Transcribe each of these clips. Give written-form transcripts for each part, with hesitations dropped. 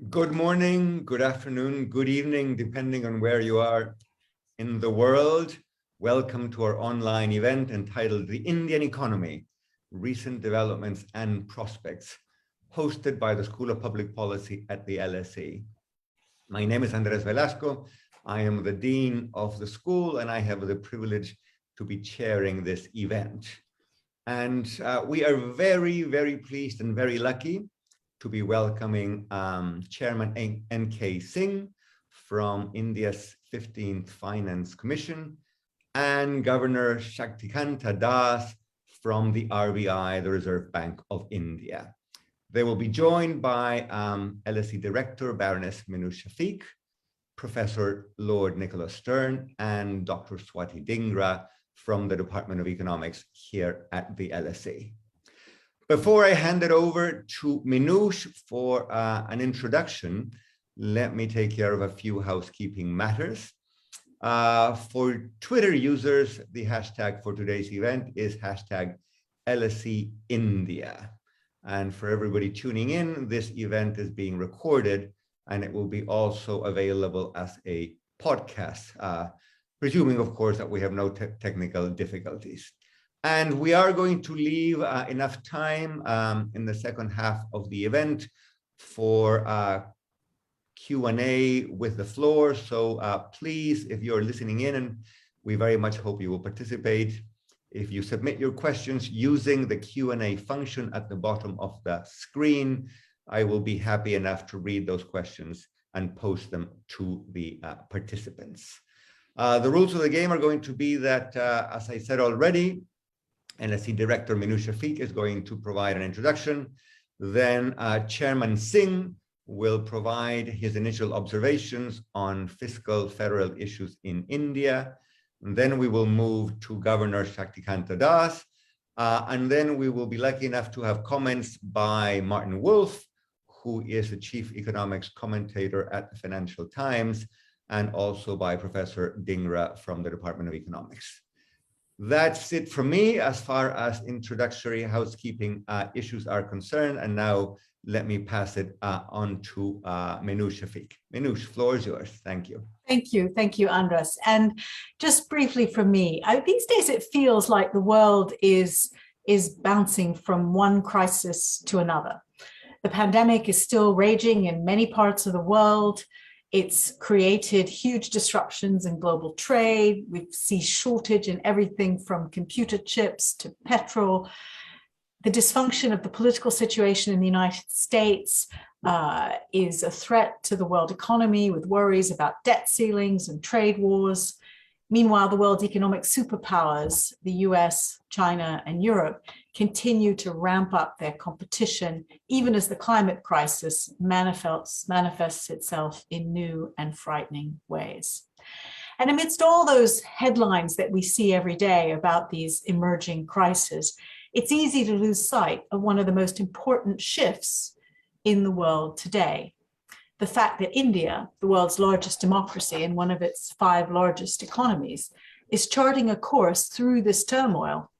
Good morning, good afternoon, good evening, depending on where you are in the world. Welcome to our online event entitled The Indian Economy, Recent Developments and Prospects, hosted by the School of Public Policy at the LSE. My name is Andrés Velasco. I am the Dean of the school, and I have the privilege to be chairing this event. And we are very, very pleased and very lucky to be welcoming Chairman K Singh from India's 15th Finance Commission and Governor Shaktikanta Das from the RBI, the Reserve Bank of India. They will be joined by LSE Director Baroness Minouche Shafik, Professor Lord Nicholas Stern, and Dr. Swati Dhingra from the Department of Economics here at the LSE. Before I hand it over to Minouche for an introduction, let me take care of a few housekeeping matters. For Twitter users, the hashtag for today's event is hashtag LSE India. And for everybody tuning in, this event is being recorded and it will be also available as a podcast, presuming, of course, that we have no technical difficulties. And we are going to leave enough time in the second half of the event for Q&A with the floor. So please, if you're listening in, and we very much hope you will participate, if you submit your questions using the Q&A function at the bottom of the screen, I will be happy enough to read those questions and post them to the participants. The rules of the game are going to be that, as I said already, LSE Director Minouche Shafik is going to provide an introduction. Then Chairman Singh will provide his initial observations on fiscal federal issues in India. And then we will move to Governor Shaktikanta Das. And then we will be lucky enough to have comments by Martin Wolf, who is the Chief Economics Commentator at the Financial Times, and also by Professor Dhingra from the Department of Economics. That's it from me as far as introductory housekeeping issues are concerned. And now let me pass it on to Minouche Shafik. Minouche, floor is yours. Thank you. Thank you, Andrés. And just briefly from me, these days it feels like the world is bouncing from one crisis to another. The pandemic is still raging in many parts of the world. It's created huge disruptions in global trade. We see shortage in everything from computer chips to petrol. The dysfunction of the political situation in the United States is a threat to the world economy, with worries about debt ceilings and trade wars. Meanwhile, the world's economic superpowers, the US, China, and Europe, continue to ramp up their competition, even as the climate crisis manifests itself in new and frightening ways. And amidst all those headlines that we see every day about these emerging crises, it's easy to lose sight of one of the most important shifts in the world today. The fact that India, the world's largest democracy and one of its 5 largest economies, is charting a course through this turmoil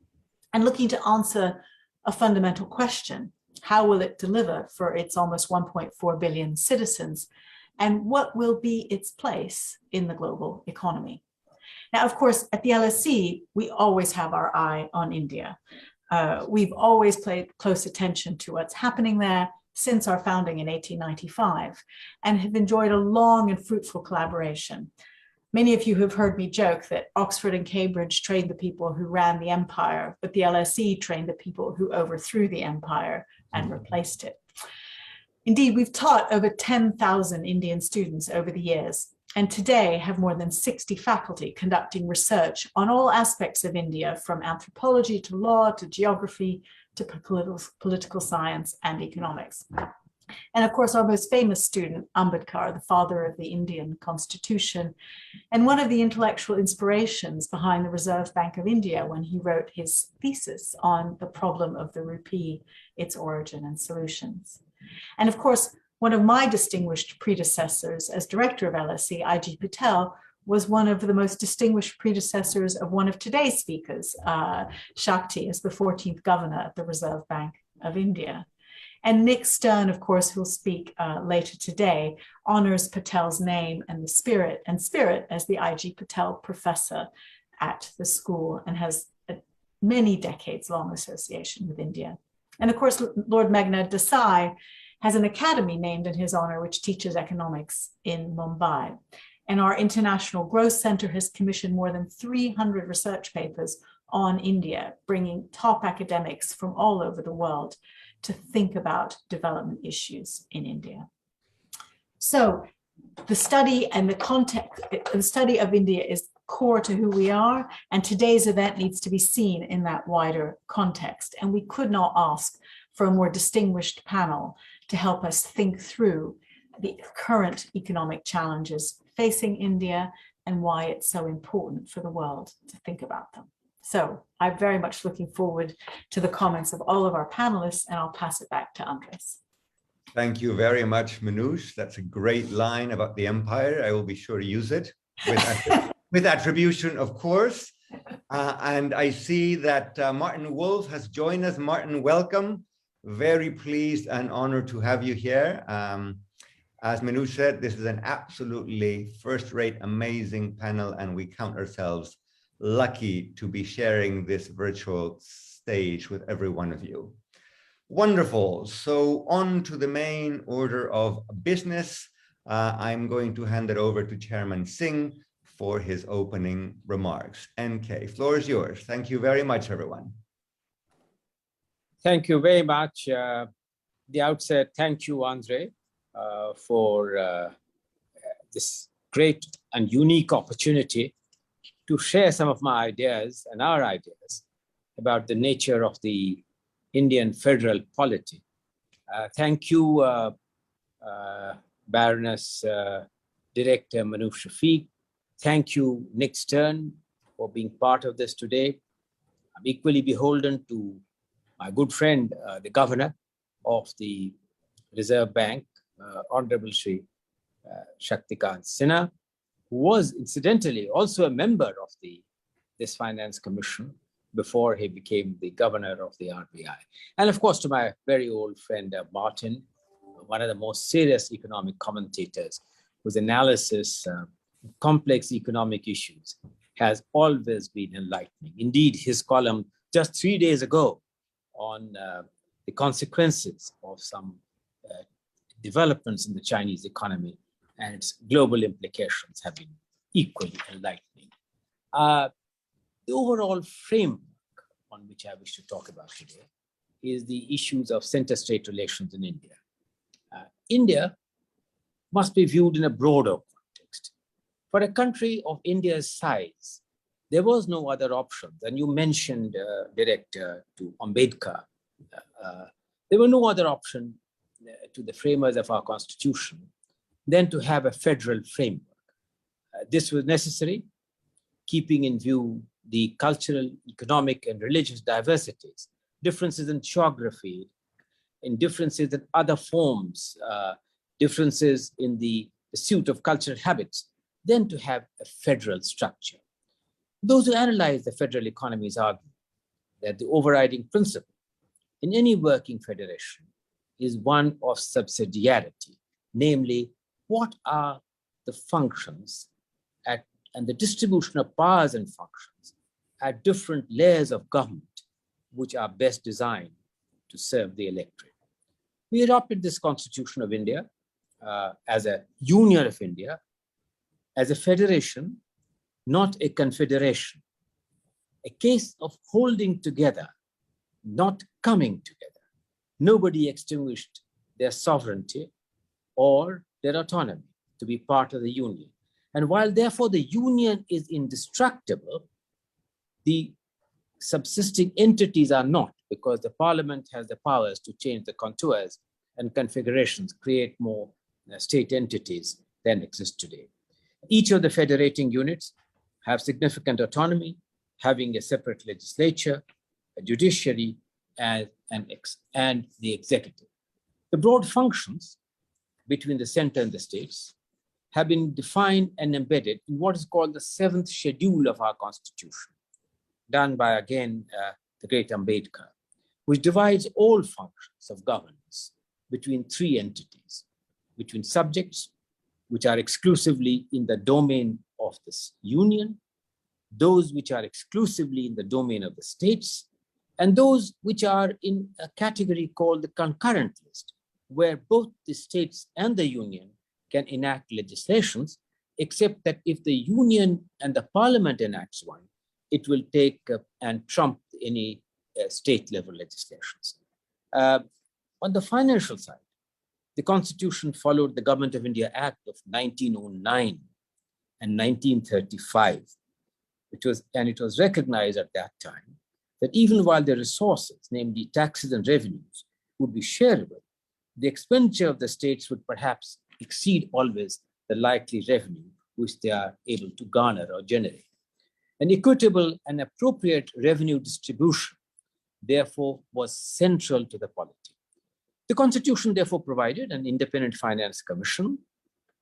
and looking to answer a fundamental question: how will it deliver for its almost 1.4 billion citizens? And what will be its place in the global economy? Now, of course, at the LSE, we always have our eye on India. We've always paid close attention to what's happening there since our founding in 1895, and have enjoyed a long and fruitful collaboration. Many of you have heard me joke that Oxford and Cambridge trained the people who ran the empire, but the LSE trained the people who overthrew the empire and replaced it. Indeed, we've taught over 10,000 Indian students over the years, and today have more than 60 faculty conducting research on all aspects of India, from anthropology to law to geography to political science and economics. And of course, our most famous student, Ambedkar, the father of the Indian Constitution, and one of the intellectual inspirations behind the Reserve Bank of India when he wrote his thesis on the problem of the rupee, its origin and solutions. And of course, one of my distinguished predecessors as director of LSE, I.G. Patel, was one of the most distinguished predecessors of one of today's speakers, Shakti, as the 14th governor of the Reserve Bank of India. And Nick Stern, of course, who'll speak later today, honors Patel's name and spirit as the I.G. Patel Professor at the school, and has a many decades-long association with India. And of course, Lord Meghna Desai has an academy named in his honor, which teaches economics in Mumbai. And our International Growth Center has commissioned more than 300 research papers on India, bringing top academics from all over the world to think about development issues in India. So the study and the context, the study of India is core to who we are, and today's event needs to be seen in that wider context. And we could not ask for a more distinguished panel to help us think through the current economic challenges facing India and why it's so important for the world to think about them. So I'm very much looking forward to the comments of all of our panelists, and I'll pass it back to Andrés. Thank you very much, Manoush. That's a great line about the empire. I will be sure to use it with attribution, of course. And I see that Martin Wolf has joined us. Martin, welcome. Very pleased and honored to have you here. As Manoush said, this is an absolutely first-rate, amazing panel, and we count ourselves lucky to be sharing this virtual stage with every one of you. Wonderful. So on to the main order of business. I'm going to hand it over to Chairman Singh for his opening remarks. NK, floor is yours. Thank you very much, everyone. Thank you very much. The outset, thank you, André, for this great and unique opportunity to share some of my ideas and our ideas about the nature of the Indian federal polity. Thank you, Baroness Director Manoush Shafiq. Thank you, Nick Stern, for being part of this today. I'm equally beholden to my good friend, the Governor of the Reserve Bank, Honorable Shri Shaktikanta, who was incidentally also a member of this Finance Commission before he became the Governor of the RBI. And of course, to my very old friend, Martin, one of the most serious economic commentators, whose analysis of complex economic issues has always been enlightening. Indeed, his column just 3 days ago on the consequences of some developments in the Chinese economy and its global implications have been equally enlightening. The overall framework on which I wish to talk about today is the issues of center-state relations in India. India must be viewed in a broader context. For a country of India's size, there was no other option. And you mentioned, Director, to Ambedkar, there were no other option to the framers of our constitution than to have a federal framework. This was necessary, keeping in view the cultural, economic, and religious diversities, differences in geography, in differences in other forms, differences in the pursuit of cultural habits, than to have a federal structure. Those who analyze the federal economies argue that the overriding principle in any working federation is one of subsidiarity, namely, what are the functions and the distribution of powers and functions at different layers of government, which are best designed to serve the electorate. We adopted this Constitution of India as a Union of India, as a federation, not a confederation, a case of holding together, not coming together. Nobody extinguished their sovereignty or their autonomy to be part of the union. And while therefore the union is indestructible, the subsisting entities are not, because the parliament has the powers to change the contours and configurations, create more state entities than exist today. Each of the federating units have significant autonomy, having a separate legislature, a judiciary, and the executive. The broad functions between the center and the states have been defined and embedded in what is called the 7th schedule of our constitution, done by, again, the great Ambedkar, which divides all functions of governance between three entities, between subjects, which are exclusively in the domain of this union, those which are exclusively in the domain of the states, and those which are in a category called the concurrent list, where both the states and the union can enact legislations, except that if the union and the parliament enacts one, it will take and trump any state level legislations. On the financial side, the Constitution followed the Government of India Act of 1909 and 1935, it was recognized at that time that even while the resources, namely taxes and revenues, would be shareable, the expenditure of the states would perhaps exceed always the likely revenue which they are able to garner or generate. An equitable and appropriate revenue distribution, therefore, was central to the polity. The Constitution therefore provided an independent finance commission,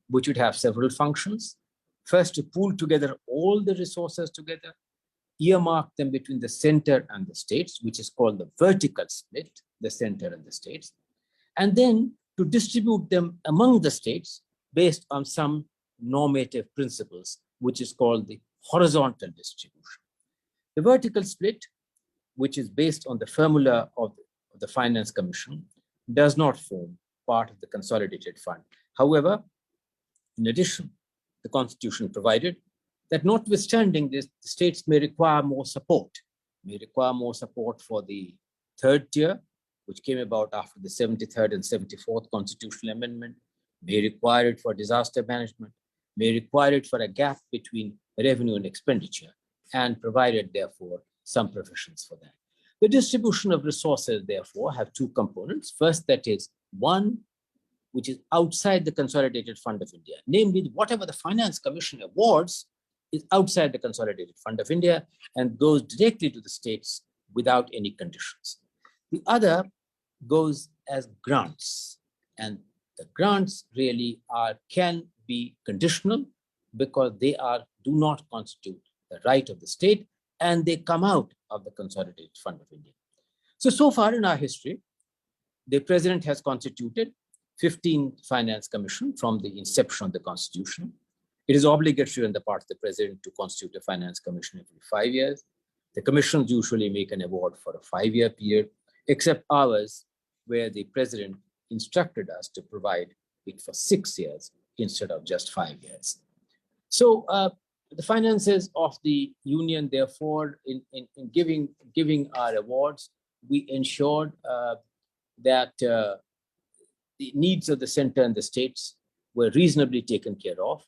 which would have several functions. First, to pool together all the resources together, earmark them between the center and the states, which is called the vertical split, the center and the states, and then to distribute them among the states based on some normative principles, which is called the horizontal distribution. The vertical split, which is based on the formula of the Finance Commission, does not form part of the consolidated fund. However, in addition, the Constitution provided that notwithstanding this, the states may require more support for the third tier, which came about after the 73rd and 74th constitutional amendment, may require it for disaster management, may require it for a gap between revenue and expenditure, and provided, therefore, some provisions for that. The distribution of resources, therefore, have two components. First, that is one, which is outside the Consolidated Fund of India, namely whatever the Finance Commission awards is outside the Consolidated Fund of India and goes directly to the states without any conditions. The other goes as grants, and the grants really can be conditional because they do not constitute the right of the state, and they come out of the Consolidated Fund of India. So far in our history, the president has constituted 15 finance commission from the inception of the Constitution. It is obligatory on the part of the president to constitute a finance commission every 5 years. The commissions usually make an award for a 5-year period, except ours, where the president instructed us to provide it for 6 years instead of just 5 years. So the finances of the union, therefore, in giving our awards, we ensured that the needs of the center and the states were reasonably taken care of.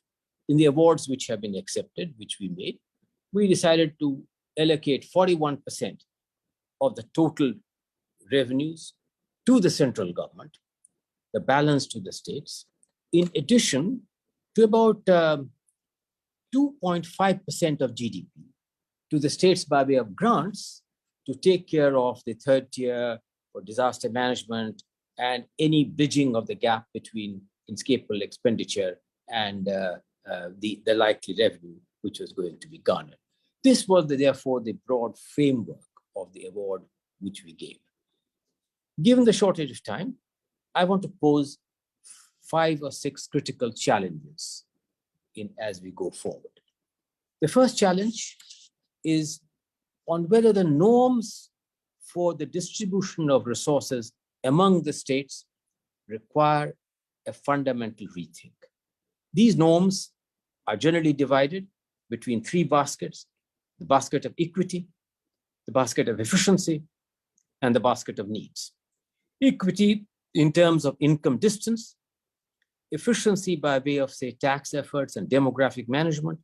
In the awards which have been accepted, which we made, we decided to allocate 41% of the total revenues to the central government, the balance to the states, in addition to about 2.5% of GDP to the states by way of grants to take care of the third tier for disaster management and any bridging of the gap between inescapable expenditure and the likely revenue which was going to be garnered. This was therefore the broad framework of the award which we gave. Given the shortage of time, I want to pose 5 or 6 critical challenges as we go forward. The first challenge is on whether the norms for the distribution of resources among the states require a fundamental rethink. These norms are generally divided between 3 baskets: the basket of equity, the basket of efficiency, and the basket of needs. Equity in terms of income distance, efficiency by way of, say, tax efforts and demographic management,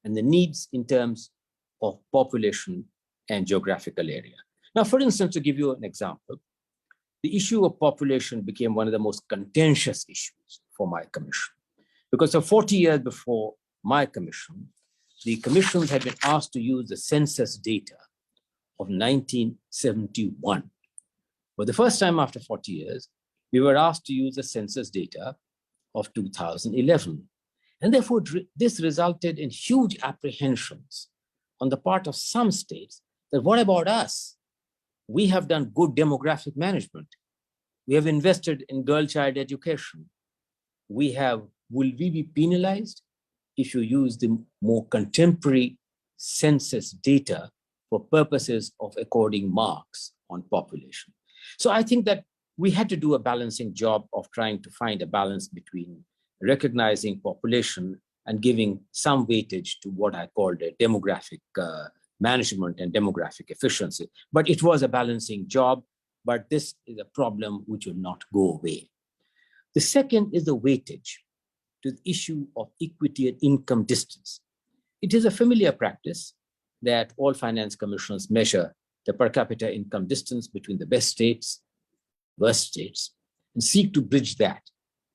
and the needs in terms of population and geographical area. Now, for instance, to give you an example, the issue of population became one of the most contentious issues for my commission, because for 40 years before my commission, the commissions had been asked to use the census data of 1971. For the first time after 40 years, we were asked to use the census data of 2011. And therefore, this resulted in huge apprehensions on the part of some states that what about us? we have done good demographic management. We have invested in girl child education. Will we be penalized if you use the more contemporary census data for purposes of according marks on population? So I think that we had to do a balancing job of trying to find a balance between recognizing population and giving some weightage to what I called a demographic management and demographic efficiency. But it was a balancing job, but this is a problem which will not go away. The second is the weightage to the issue of equity and income distance. It is a familiar practice that all finance commissioners measure the per capita income distance between the best states, worst states, and seek to bridge that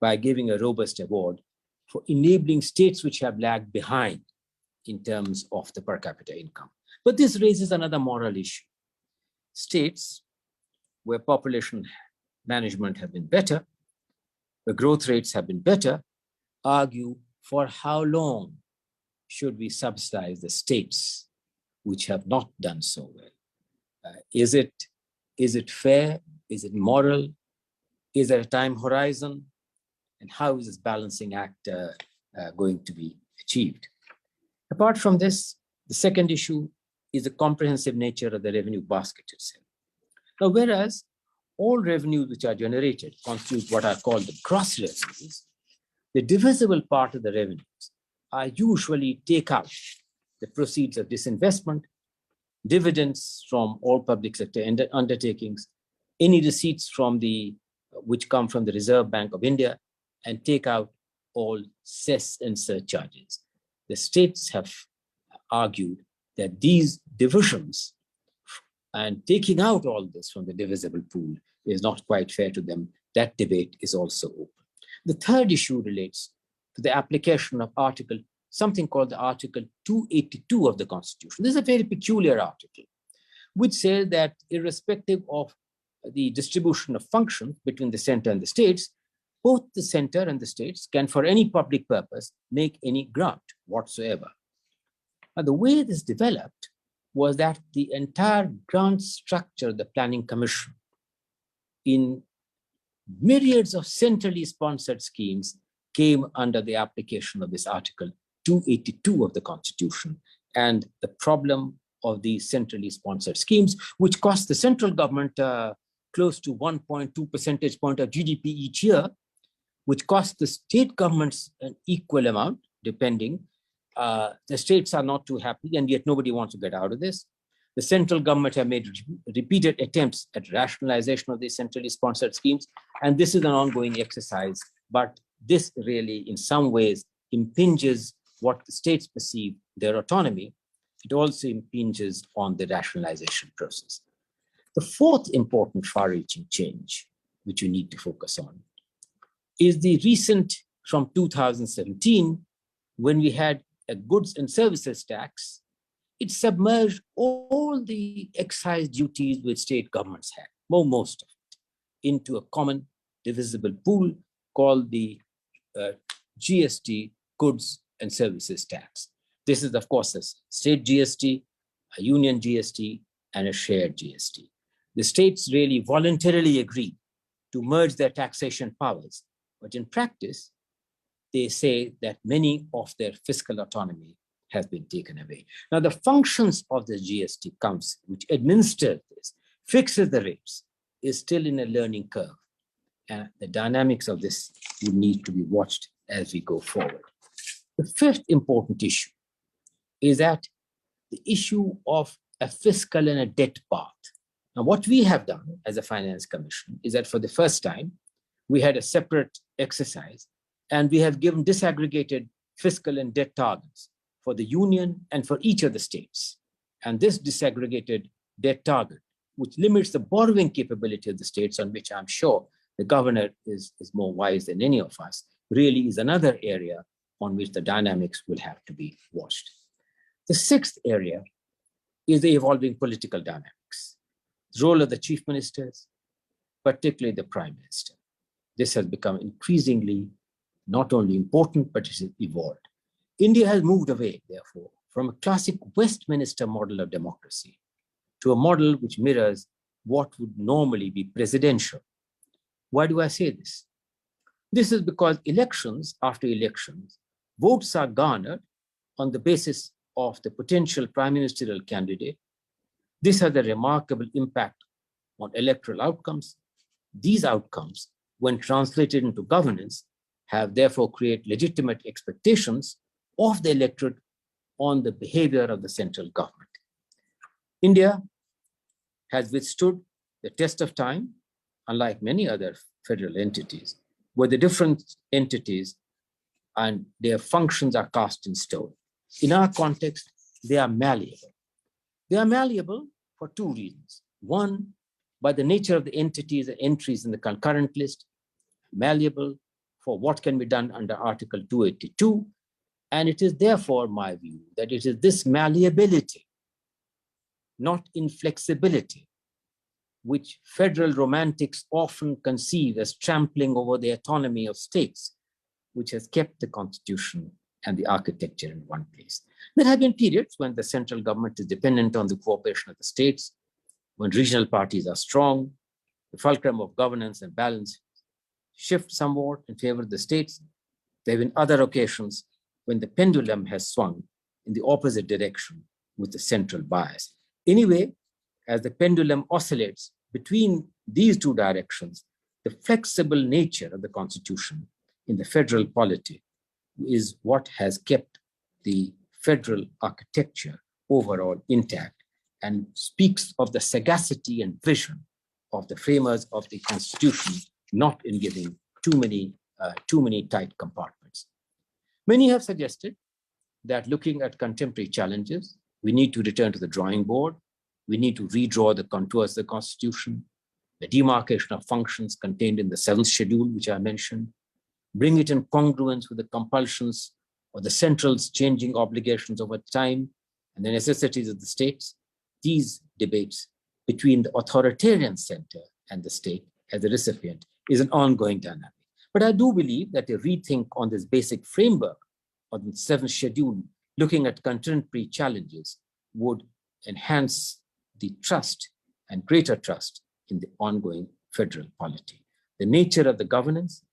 by giving a robust award for enabling states which have lagged behind in terms of the per capita income. But this raises another moral issue. States where population management have been better, the growth rates have been better, argue for how long should we subsidize the states which have not done so well. Is it fair? Is it moral? Is there a time horizon? And how is this balancing act going to be achieved? Apart from this, the second issue is the comprehensive nature of the revenue basket itself. Now, whereas all revenues which are generated constitute what are called the gross revenues, the divisible part of the revenues are usually take out the proceeds of disinvestment, dividends from all public sector undertakings, any receipts from which come from the Reserve Bank of India, and take out all cess and surcharges. The states have argued that these divisions and taking out all this from the divisible pool is not quite fair to them. That debate is also open. The third issue relates to the application of something called the Article 282 of the Constitution. This is a very peculiar article, which says that irrespective of the distribution of function between the center and the states, both the center and the states can, for any public purpose, make any grant whatsoever. Now, the way this developed was that the entire grant structure of the Planning Commission in myriads of centrally sponsored schemes came under the application of this Article 282 of the Constitution. And the problem of these centrally sponsored schemes, which cost the central government close to 1.2 percentage point of GDP each year, which cost the state governments an equal amount, depending. The states are not too happy, and yet nobody wants to get out of this. The central government have made repeated attempts at rationalization of these centrally sponsored schemes, and this is an ongoing exercise. But this really, in some ways, impinges what the states perceive their autonomy. It also impinges on the rationalization process. The fourth important far-reaching change, which you need to focus on, is the recent, from 2017, when we had a goods and services tax. It submerged all the excise duties which state governments had, most of it, into a common divisible pool called the GST, goods and services tax. This is, of course, a state GST, a union GST, and a shared GST. The states really voluntarily agreed to merge their taxation powers, but in practice, they say that many of their fiscal autonomy has been taken away. Now, the functions of the GST Council, which administers this, fixes the rates, is still in a learning curve. And the dynamics of this will need to be watched as we go forward. The fifth important issue is that the issue of a fiscal and a debt path. Now, what we have done as a Finance Commission is that for the first time, we had a separate exercise, and we have given disaggregated fiscal and debt targets for the union and for each of the states. And this disaggregated debt target, which limits the borrowing capability of the states, on which I'm sure the governor is more wise than any of us, really is another area on which the dynamics will have to be watched. The sixth area is the evolving political dynamics. The role of the chief ministers, particularly the prime minister. This has become increasingly not only important, but it has evolved. India has moved away, therefore, from a classic Westminster model of democracy to a model which mirrors what would normally be presidential. Why do I say this? This is because elections after elections, votes are garnered on the basis of the potential prime ministerial candidate. This has a remarkable impact on electoral outcomes. These outcomes, when translated into governance, have therefore created legitimate expectations of the electorate on the behavior of the central government. India has withstood the test of time, unlike many other federal entities, where the different entities and their functions are cast in stone. In our context, they are malleable. They are malleable for two reasons. One, by the nature of the entities and entries in the concurrent list, malleable for what can be done under Article 282. And it is therefore my view that it is this malleability, not inflexibility, which federal romantics often conceive as trampling over the autonomy of states, which has kept the constitution and the architecture in one place. There have been periods when the central government is dependent on the cooperation of the states, when regional parties are strong, the fulcrum of governance and balance shift somewhat in favor of the states. There have been other occasions when the pendulum has swung in the opposite direction with the central bias. Anyway, as the pendulum oscillates between these two directions, the flexible nature of the constitution in the federal polity is what has kept the federal architecture overall intact and speaks of the sagacity and vision of the framers of the constitution, not in giving too many tight compartments. Many have suggested that looking at contemporary challenges, we need to return to the drawing board. We need to redraw the contours of the constitution, the demarcation of functions contained in the 7th schedule, which I mentioned, bring it in congruence with the compulsions of the central's changing obligations over time and the necessities of the states. These debates between the authoritarian center and the state as a recipient is an ongoing dynamic. But I do believe that a rethink on this basic framework of the 7th schedule, looking at contemporary challenges, would enhance the trust and greater trust in the ongoing federal polity. The nature of the governance,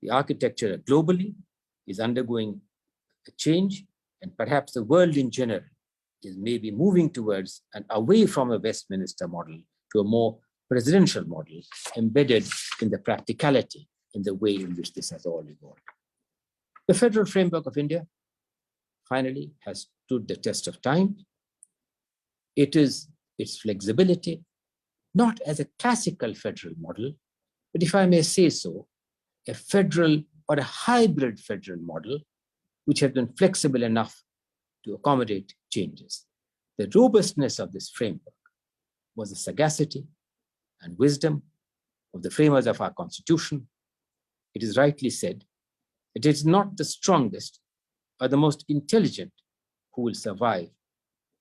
the architecture globally is undergoing a change, and perhaps the world in general is maybe moving towards and away from a Westminster model to a more presidential model embedded in the practicality in the way in which this has all evolved. The federal framework of India finally has stood the test of time. It is its flexibility, not as a classical federal model, but if I may say so, a federal or a hybrid federal model, which has been flexible enough to accommodate changes. The robustness of this framework was the sagacity and wisdom of the framers of our constitution. It is rightly said that it is not the strongest or the most intelligent who will survive,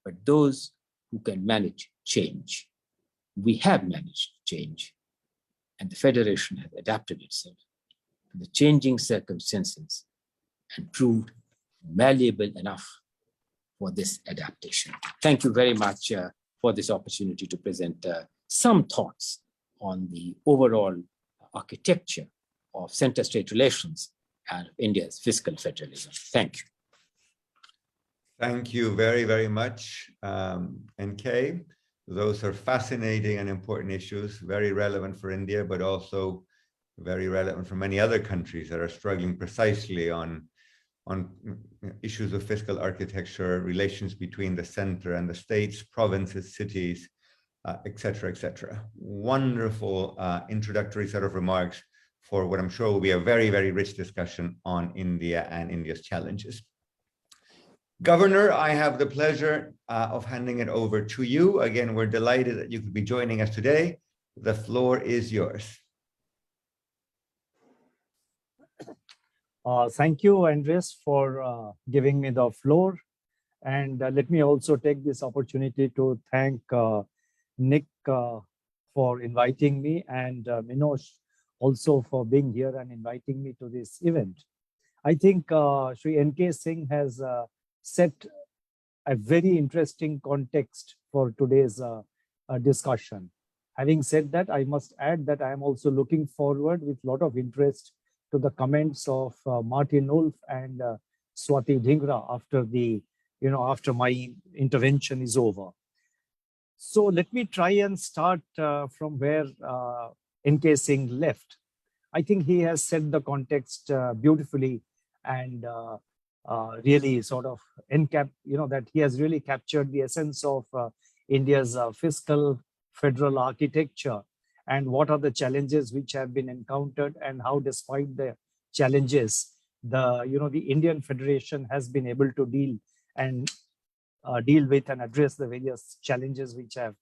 but those who can manage change. We have managed change, and the Federation has adapted itself to the changing circumstances and proved malleable enough for this adaptation. Thank you very much for this opportunity to present some thoughts on the overall architecture of center-state relations and India's fiscal federalism. Thank you. Thank you very, very much, NK. Those are fascinating and important issues, very relevant for India, but also very relevant for many other countries that are struggling precisely on issues of fiscal architecture, relations between the center and the states, provinces, cities, et cetera, et cetera. Wonderful introductory set of remarks for what I'm sure will be a very, very rich discussion on India and India's challenges. Governor, I have the pleasure of handing it over to you. Again, we're delighted that you could be joining us today. The floor is yours. Thank you, Andrés, for giving me the floor. And let me also take this opportunity to thank Nick for inviting me, and Minosh also for being here and inviting me to this event. I think Shri K Singh has set a very interesting context for today's discussion. Having said that, I must add that I am also looking forward with a lot of interest to the comments of Martin Wolf and Swati Dhingra after my intervention is over. So let me try and start from where K Singh left. I think he has set the context beautifully and really sort of that he has really captured the essence of India's fiscal federal architecture and what are the challenges which have been encountered and how, despite the challenges, the Indian Federation has been able to deal with and address the various challenges which have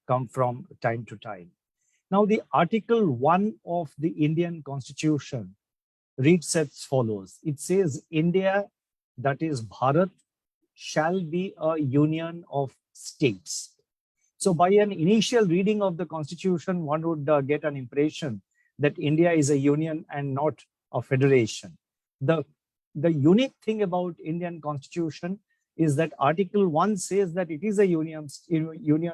come from time to time. Now, the Article 1 of the Indian Constitution reads as follows. It says, India, that is Bharat, shall be a union of states. So by an initial reading of the Constitution, one would get an impression that India is a union and not a federation. The unique thing about Indian Constitution is that Article 1 says that it is a union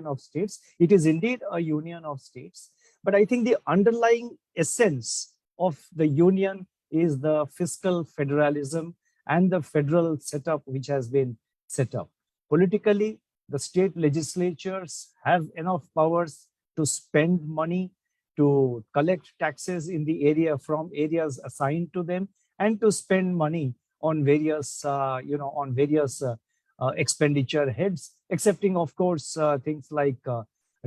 of states. It is indeed a union of states. But I think the underlying essence of the union is the fiscal federalism and the federal setup which has been set up. Politically, the state legislatures have enough powers to spend money, to collect taxes in the area from areas assigned to them, and to spend money on various expenditure heads, excepting, of course, things like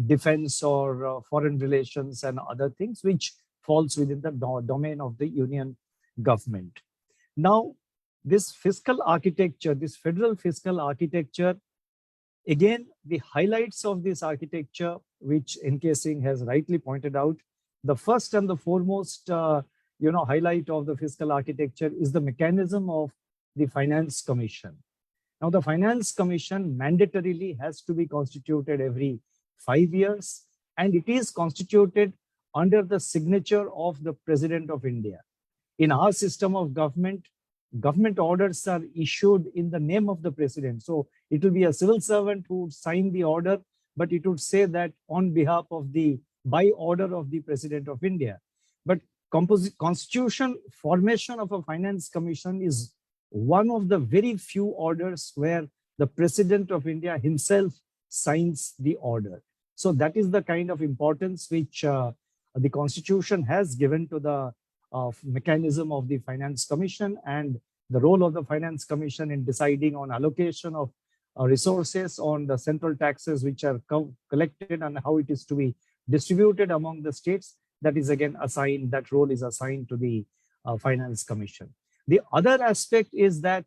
defense or foreign relations and other things, which falls within the domain of the union government. Now, this fiscal architecture, this federal fiscal architecture, again, the highlights of this architecture, which K Singh has rightly pointed out, the first and the foremost, highlight of the fiscal architecture is the mechanism of the Finance Commission. Now, the Finance Commission mandatorily has to be constituted every 5 years, and it is constituted under the signature of the President of India. In our system of government orders are issued in the name of the President. So it will be a civil servant who would sign the order, but it would say that on behalf of by order of the President of India. But constitution formation of a Finance Commission is one of the very few orders where the President of India himself signs the order. So that is the kind of importance which the Constitution has given to the mechanism of the Finance Commission and the role of the Finance Commission in deciding on allocation of resources on the central taxes which are collected and how it is to be distributed among the states. That is again assigned, that role is assigned to the Finance Commission. The other aspect is that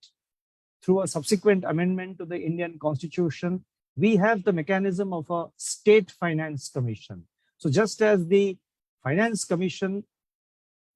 through a subsequent amendment to the Indian Constitution, we have the mechanism of a State Finance Commission. So just as the Finance Commission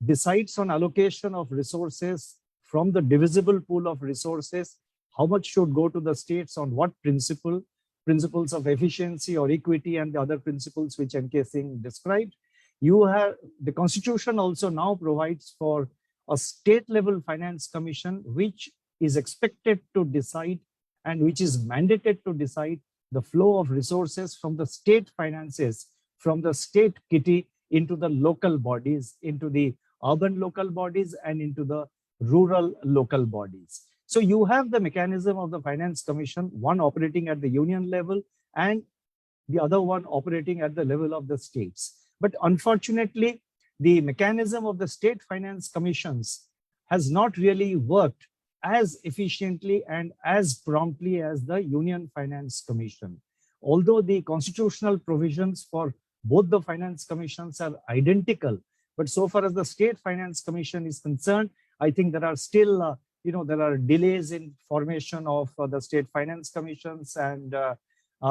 decides on allocation of resources from the divisible pool of resources, how much should go to the states on what principles of efficiency or equity and the other principles which K Singh described. You have the Constitution also now provides for a state level Finance Commission, which is expected to decide and which is mandated to decide the flow of resources from the state finances, from the state kitty into the local bodies, into the urban local bodies and into the rural local bodies. So you have the mechanism of the Finance Commission, one operating at the union level and the other one operating at the level of the states. But unfortunately, the mechanism of the state finance commissions has not really worked as efficiently and as promptly as the Union Finance Commission. Although the constitutional provisions for both the finance commissions are identical, but so far as the State Finance Commission is concerned, I think there are still, there are delays in formation of the State Finance Commissions, and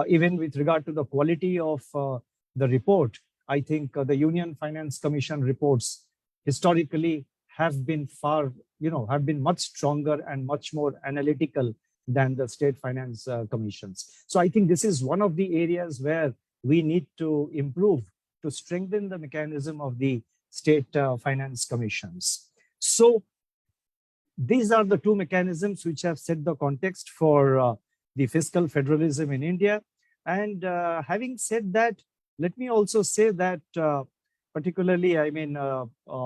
even with regard to the quality of the report, I think the Union Finance Commission reports historically have been have been much stronger and much more analytical than the State Finance Commissions. So I think this is one of the areas where we need to improve to strengthen the mechanism of the State Finance Commissions. So these are the two mechanisms which have set the context for the fiscal federalism in India. And having said that, let me also say that particularly, I mean,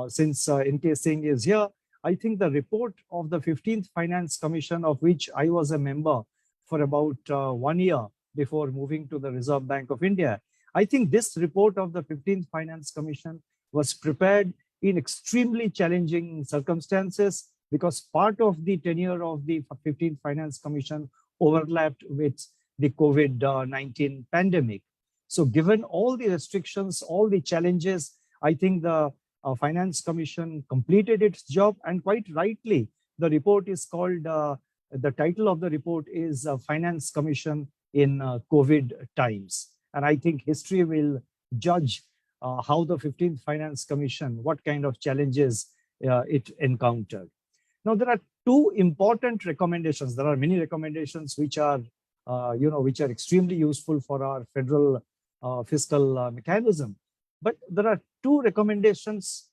since K Singh is here, I think the report of the 15th Finance Commission, of which I was a member for about 1 year before moving to the Reserve Bank of India, I think this report of the 15th Finance Commission was prepared in extremely challenging circumstances, because part of the tenure of the 15th Finance Commission overlapped with the COVID-19 pandemic. So given all the restrictions, all the challenges, I think the Finance Commission completed its job, and quite rightly, the report is called, the title of the report is Finance Commission in COVID times. And I think history will judge how the 15th Finance Commission, what kind of challenges it encountered. Now, there are two important recommendations. There are many recommendations which are, which are extremely useful for our federal fiscal mechanism. But there are two recommendations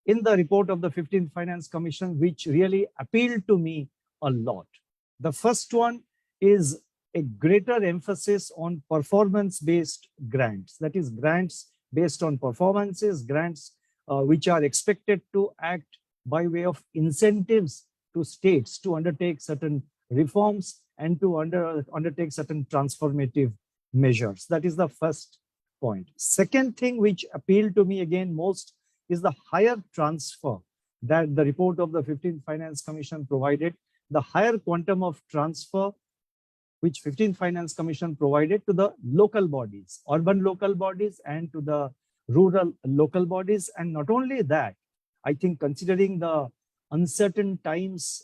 in the report of the 15th Finance Commission which really appealed to me a lot. The first one is a greater emphasis on performance-based grants. That is, grants based on performances, grants which are expected to act by way of incentives to states to undertake certain reforms and to undertake certain transformative measures. That is the first point. Second thing which appealed to me again most is the higher transfer that the report of the 15th Finance Commission provided, the higher quantum of transfer which 15th Finance Commission provided to the local bodies, urban local bodies, and to the rural local bodies. And not only that, I think considering the uncertain times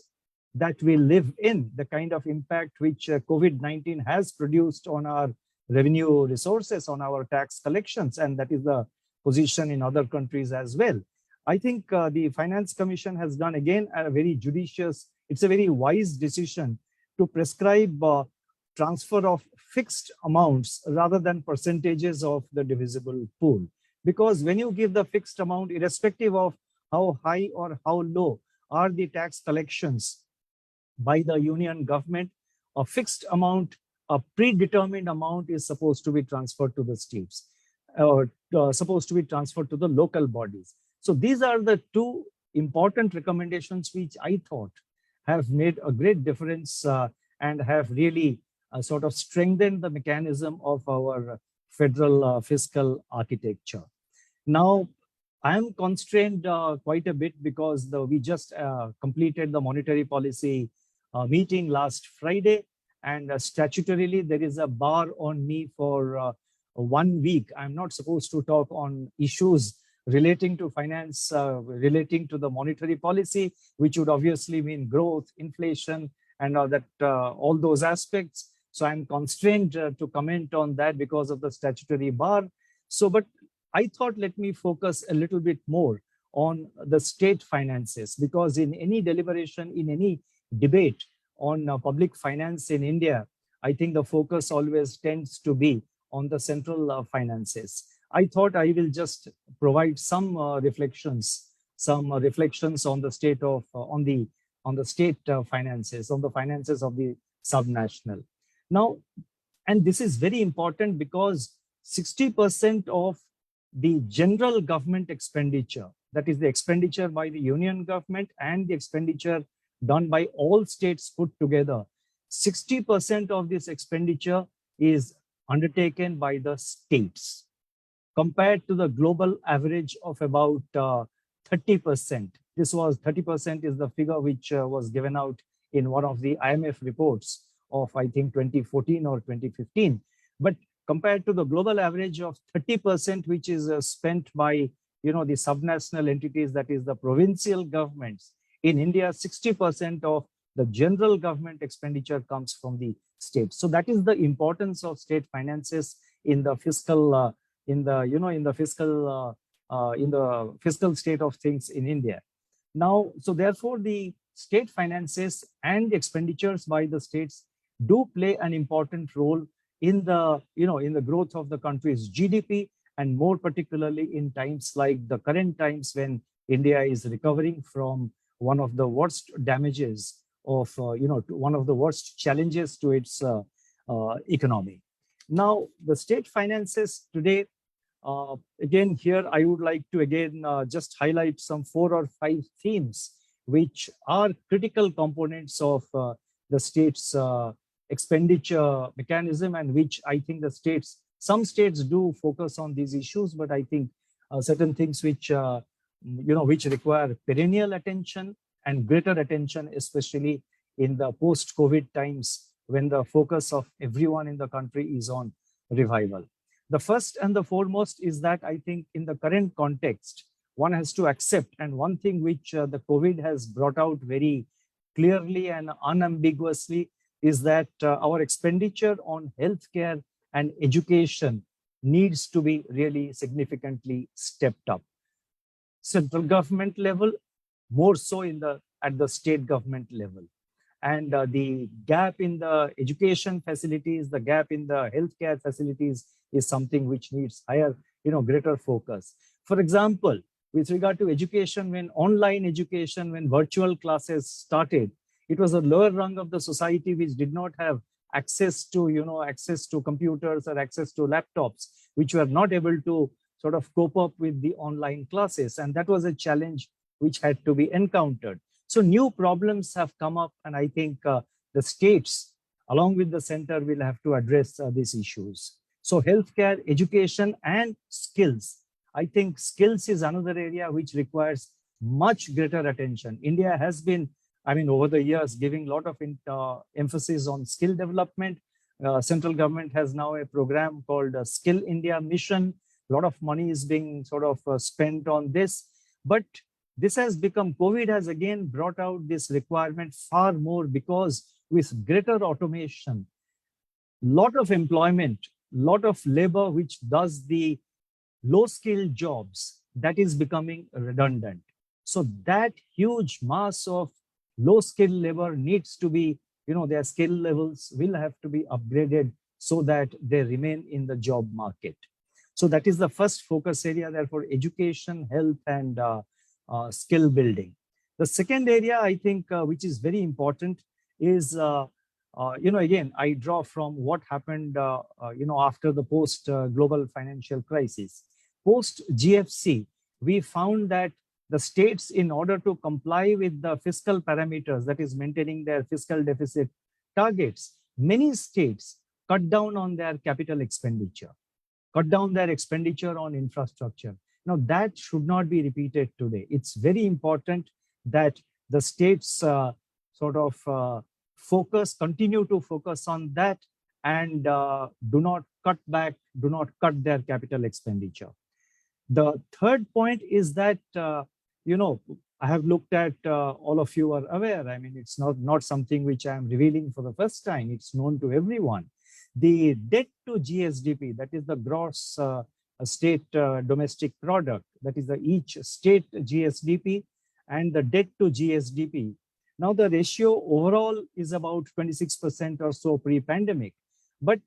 that we live in, the kind of impact which COVID-19 has produced on our revenue resources, on our tax collections, and that is the position in other countries as well. I think the Finance Commission has done again a very judicious, it's a very wise decision to prescribe transfer of fixed amounts rather than percentages of the divisible pool. Because when you give the fixed amount, irrespective of how high or how low are the tax collections by the union government, a fixed amount, a predetermined amount is supposed to be transferred to the states, or supposed to be transferred to the local bodies. So these are the two important recommendations which I thought have made a great difference and have really sort of strengthened the mechanism of our federal fiscal architecture. Now, I am constrained quite a bit because we just completed the monetary policy meeting last Friday, and statutorily there is a bar on me for 1 week. I'm not supposed to talk on issues relating to finance, relating to the monetary policy, which would obviously mean growth, inflation, and all those aspects. So I'm constrained to comment on that because of the statutory bar. So, but I thought, let me focus a little bit more on the state finances, because in any deliberation, in any debate on public finance in India, I think the focus always tends to be on the central finances. I thought I will just provide some reflections on the state of on the state finances, on the finances of the subnational. Now, and this is very important because 60% of the general government expenditure, that is the expenditure by the union government and the expenditure done by all states put together, 60% of this expenditure is undertaken by the states, compared to the global average of about 30%. This was 30% is the figure which was given out in one of the IMF reports of, I think, 2014 or 2015. But compared to the global average of 30%, which is spent by the subnational entities, that is the provincial governments, in India, 60% of the general government expenditure comes from the states. So that is the importance of state finances in the fiscal, in the fiscal state of things in India. Now, so therefore, the state finances and expenditures by the states do play an important role in the, in the growth of the country's GDP, and more particularly in times like the current times when India is recovering from one of the worst damages of, one of the worst challenges to its economy. Now, the state finances today Again, here I would like to just highlight some 4 or 5 themes which are critical components of the state's expenditure mechanism, and which I think some states do focus on these issues, but I think certain things which which require perennial attention and greater attention, especially in the post-COVID times when the focus of everyone in the country is on revival. The first and the foremost is that I think in the current context, one has to accept, and one thing which the COVID has brought out very clearly and unambiguously is that our expenditure on healthcare and education needs to be really significantly stepped up. Central government level, more so at the state government level. And the gap in the education facilities, the gap in the healthcare facilities is something which needs higher, greater focus. For example, with regard to education, when online education, when virtual classes started, it was a lower rung of the society which did not have access to, access to computers or access to laptops, which were not able to sort of cope up with the online classes. And that was a challenge which had to be encountered. So new problems have come up, and I think the states, along with the center, will have to address these issues. So healthcare, education, and skills. I think skills is another area which requires much greater attention. India has been, over the years, giving a lot of emphasis on skill development. Central government has now a program called Skill India Mission. A lot of money is being sort of spent on this. But this has become, COVID has again brought out this requirement far more, because with greater automation, lot of employment, lot of labor which does the low-skilled jobs, that is becoming redundant. So that huge mass of low-skilled labor needs to be, their skill levels will have to be upgraded so that they remain in the job market. So that is the first focus area, therefore, education, health, and skill building. The second area, I think, which is very important is, again, I draw from what happened, after the post-global financial crisis. Post-GFC, we found that the states, in order to comply with the fiscal parameters, that is maintaining their fiscal deficit targets, many states cut down on their capital expenditure, cut down their expenditure on infrastructure. Now, that should not be repeated today. It's very important that the states continue to focus on that, and do not cut back, do not cut their capital expenditure. The third point is that, I have looked at, all of you are aware, it's not something which I am revealing for the first time, it's known to everyone. The debt to GSDP, that is the gross state domestic product, that is the each state GSDP, and the debt to GSDP. Now the ratio overall is about 26% or so pre-pandemic, but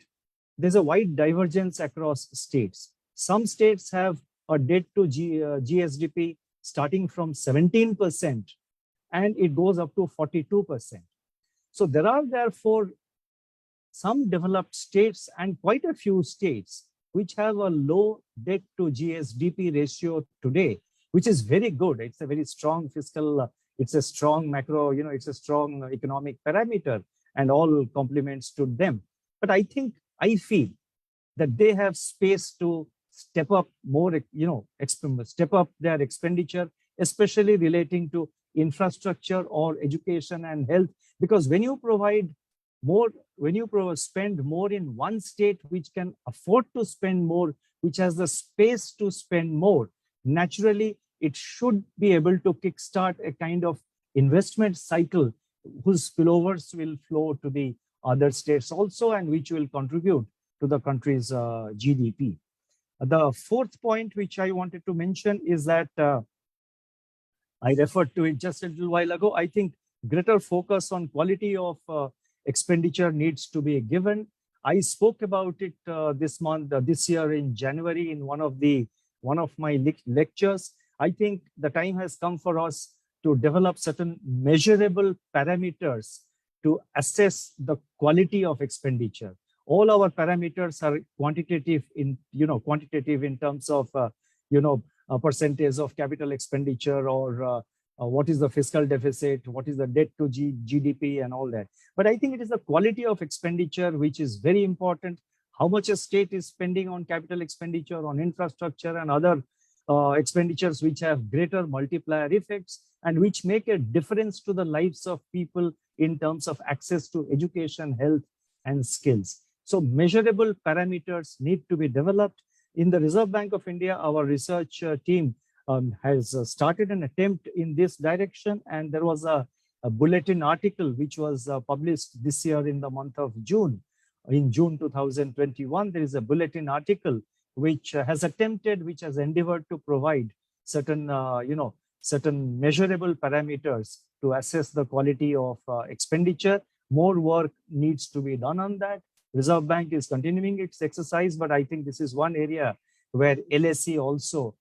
there's a wide divergence across states. Some states have a debt to GSDP starting from 17%, and it goes up to 42%. So there are therefore some developed states and quite a few states which have a low debt to GSDP ratio today, which is very good. It's a very strong fiscal, it's a strong macro, it's a strong economic parameter, and all compliments to them. But I feel that they have space to step up more, step up their expenditure, especially relating to infrastructure or education and health. Because when you provide more, spend more in one state which can afford to spend more, which has the space to spend more, naturally it should be able to kickstart a kind of investment cycle whose spillovers will flow to the other states also, and which will contribute to the country's GDP. The fourth point which I wanted to mention is that I referred to it just a little while ago. I think greater focus on quality of expenditure needs to be given. I spoke about it this year in January in one of my lectures. I think the time has come for us to develop certain measurable parameters to assess the quality of expenditure. All our parameters are quantitative in terms of, a percentage of capital expenditure, or what is the fiscal deficit, what is the debt to GDP and all that. But I think it is the quality of expenditure which is very important. How much a state is spending on capital expenditure, on infrastructure and other expenditures which have greater multiplier effects and which make a difference to the lives of people in terms of access to education, health and skills. So measurable parameters need to be developed. In the Reserve Bank of India, our research team has started an attempt in this direction, and there was a bulletin article which was published this year in the month of June. In June 2021, there is a bulletin article which has endeavored to provide certain, certain measurable parameters to assess the quality of expenditure. More work needs to be done on that. Reserve Bank is continuing its exercise, but I think this is one area where LSE also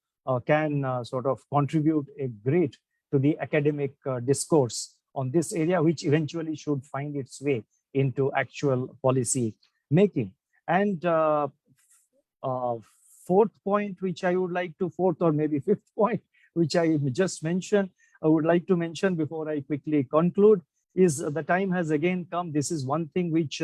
can sort of contribute a great to the academic discourse on this area, which eventually should find its way into actual policy making. And fourth point, which I would like to, fourth or maybe fifth point, which I just mentioned, I would like to mention before I quickly conclude, is the time has again come. This is one thing which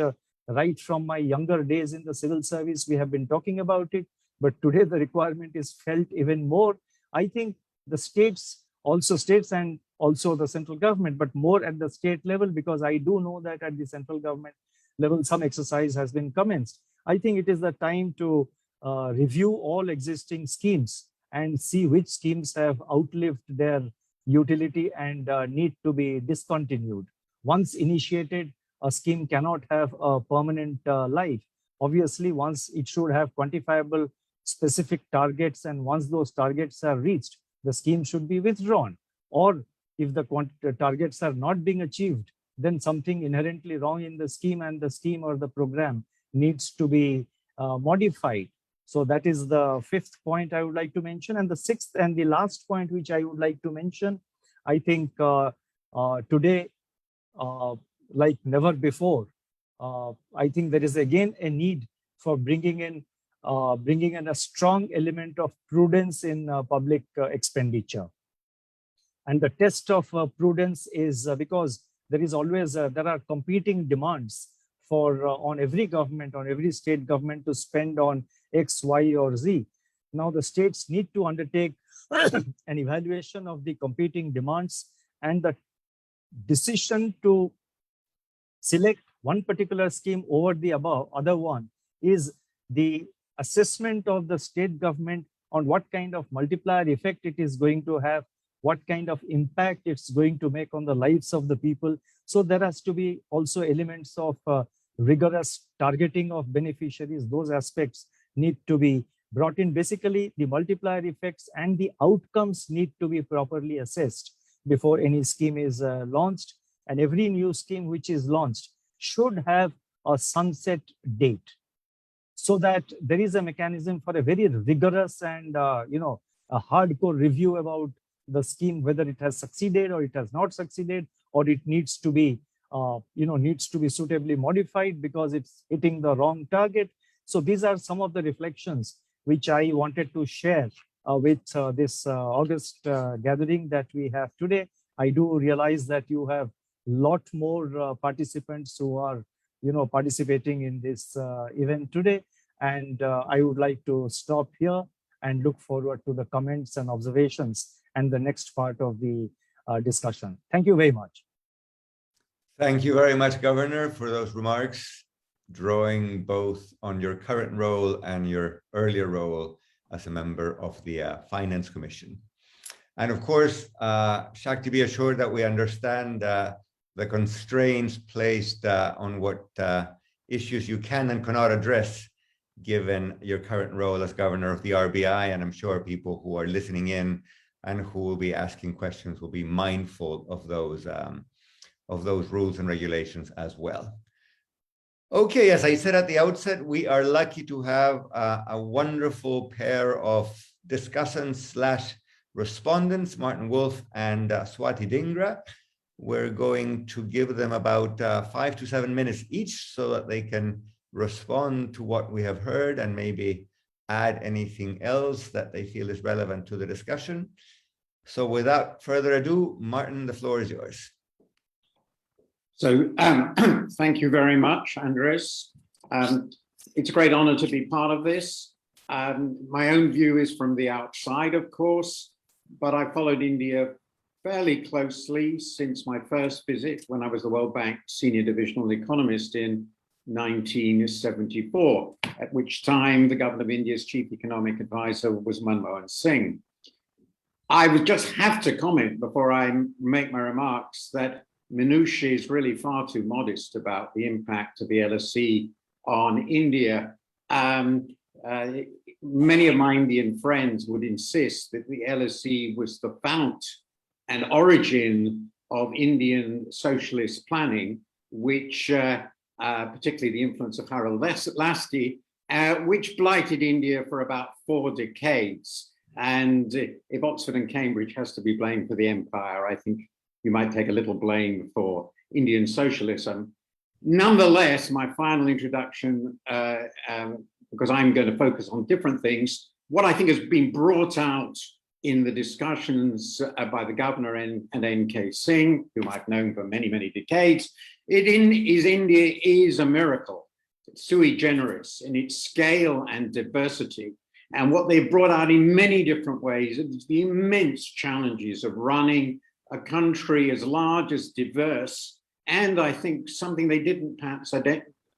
right from my younger days in the civil service, we have been talking about it, but today the requirement is felt even more. I think the states and also the central government, but more at the state level, because I do know that at the central government level, some exercise has been commenced. I think it is the time to review all existing schemes and see which schemes have outlived their utility and need to be discontinued. Once initiated, a scheme cannot have a permanent life. Obviously, once it should have quantifiable specific targets, and once those targets are reached, the scheme should be withdrawn. Or if the targets are not being achieved, then something inherently wrong in the scheme, and the scheme or the program needs to be modified. So that is the fifth point I would like to mention. And the sixth and the last point which I would like to mention, I think today, like never before, I think there is again a need for bringing in a strong element of prudence in public expenditure. And the test of prudence is because there is always there are competing demands for on every government, on every state government to spend on X, Y, or Z. Now the states need to undertake an evaluation of the competing demands, and the decision to select one particular scheme over the other one is the assessment of the state government on what kind of multiplier effect it is going to have, what kind of impact it's going to make on the lives of the people. So there has to be also elements of rigorous targeting of beneficiaries. Those aspects need to be brought in. Basically, the multiplier effects and the outcomes need to be properly assessed before any scheme is launched. And every new scheme which is launched should have a sunset date, so that there is a mechanism for a very rigorous and a hardcore review about the scheme, whether it has succeeded or it has not succeeded, or it needs to be suitably modified because it's hitting the wrong target. So these are some of the reflections which I wanted to share with this August gathering that we have today. I do realize that you have a lot more participants who are participating in this event today, and I would like to stop here and look forward to the comments and observations and the next part of the discussion. Thank you very much. Thank you very much, Governor, for those remarks, drawing both on your current role and your earlier role as a member of the Finance Commission. And of course, Shakti, be assured that we understand the constraints placed on what issues you can and cannot address, given your current role as governor of the RBI. And I'm sure people who are listening in and who will be asking questions will be mindful of those rules and regulations as well. Okay, as I said at the outset, we are lucky to have a wonderful pair of discussants / respondents, Martin Wolf and Swati Dhingra. We're going to give them about 5 to 7 minutes each so that they can respond to what we have heard and maybe add anything else that they feel is relevant to the discussion. So without further ado, Martin, the floor is yours. So thank you very much, Andrés. It's a great honor to be part of this. My own view is from the outside, of course, but I followed India fairly closely since my first visit when I was the World Bank Senior Divisional Economist in 1974, at which time the government of India's chief economic advisor was Manmohan Singh. I would just have to comment before I make my remarks that Minouche is really far too modest about the impact of the LSE on India. Many of my Indian friends would insist that the LSE was the fount and origin of Indian socialist planning, which particularly the influence of Harold Lasky, which blighted India for about 4 decades. And if Oxford and Cambridge has to be blamed for the empire, I think you might take a little blame for Indian socialism. Nonetheless, my final introduction, because I'm going to focus on different things, what I think has been brought out in the discussions by the governor and K Singh, whom I've known for many, many decades, India is a miracle. It's sui generis in its scale and diversity. And what they've brought out in many different ways is the immense challenges of running a country as large, as diverse, and I think something they didn't perhaps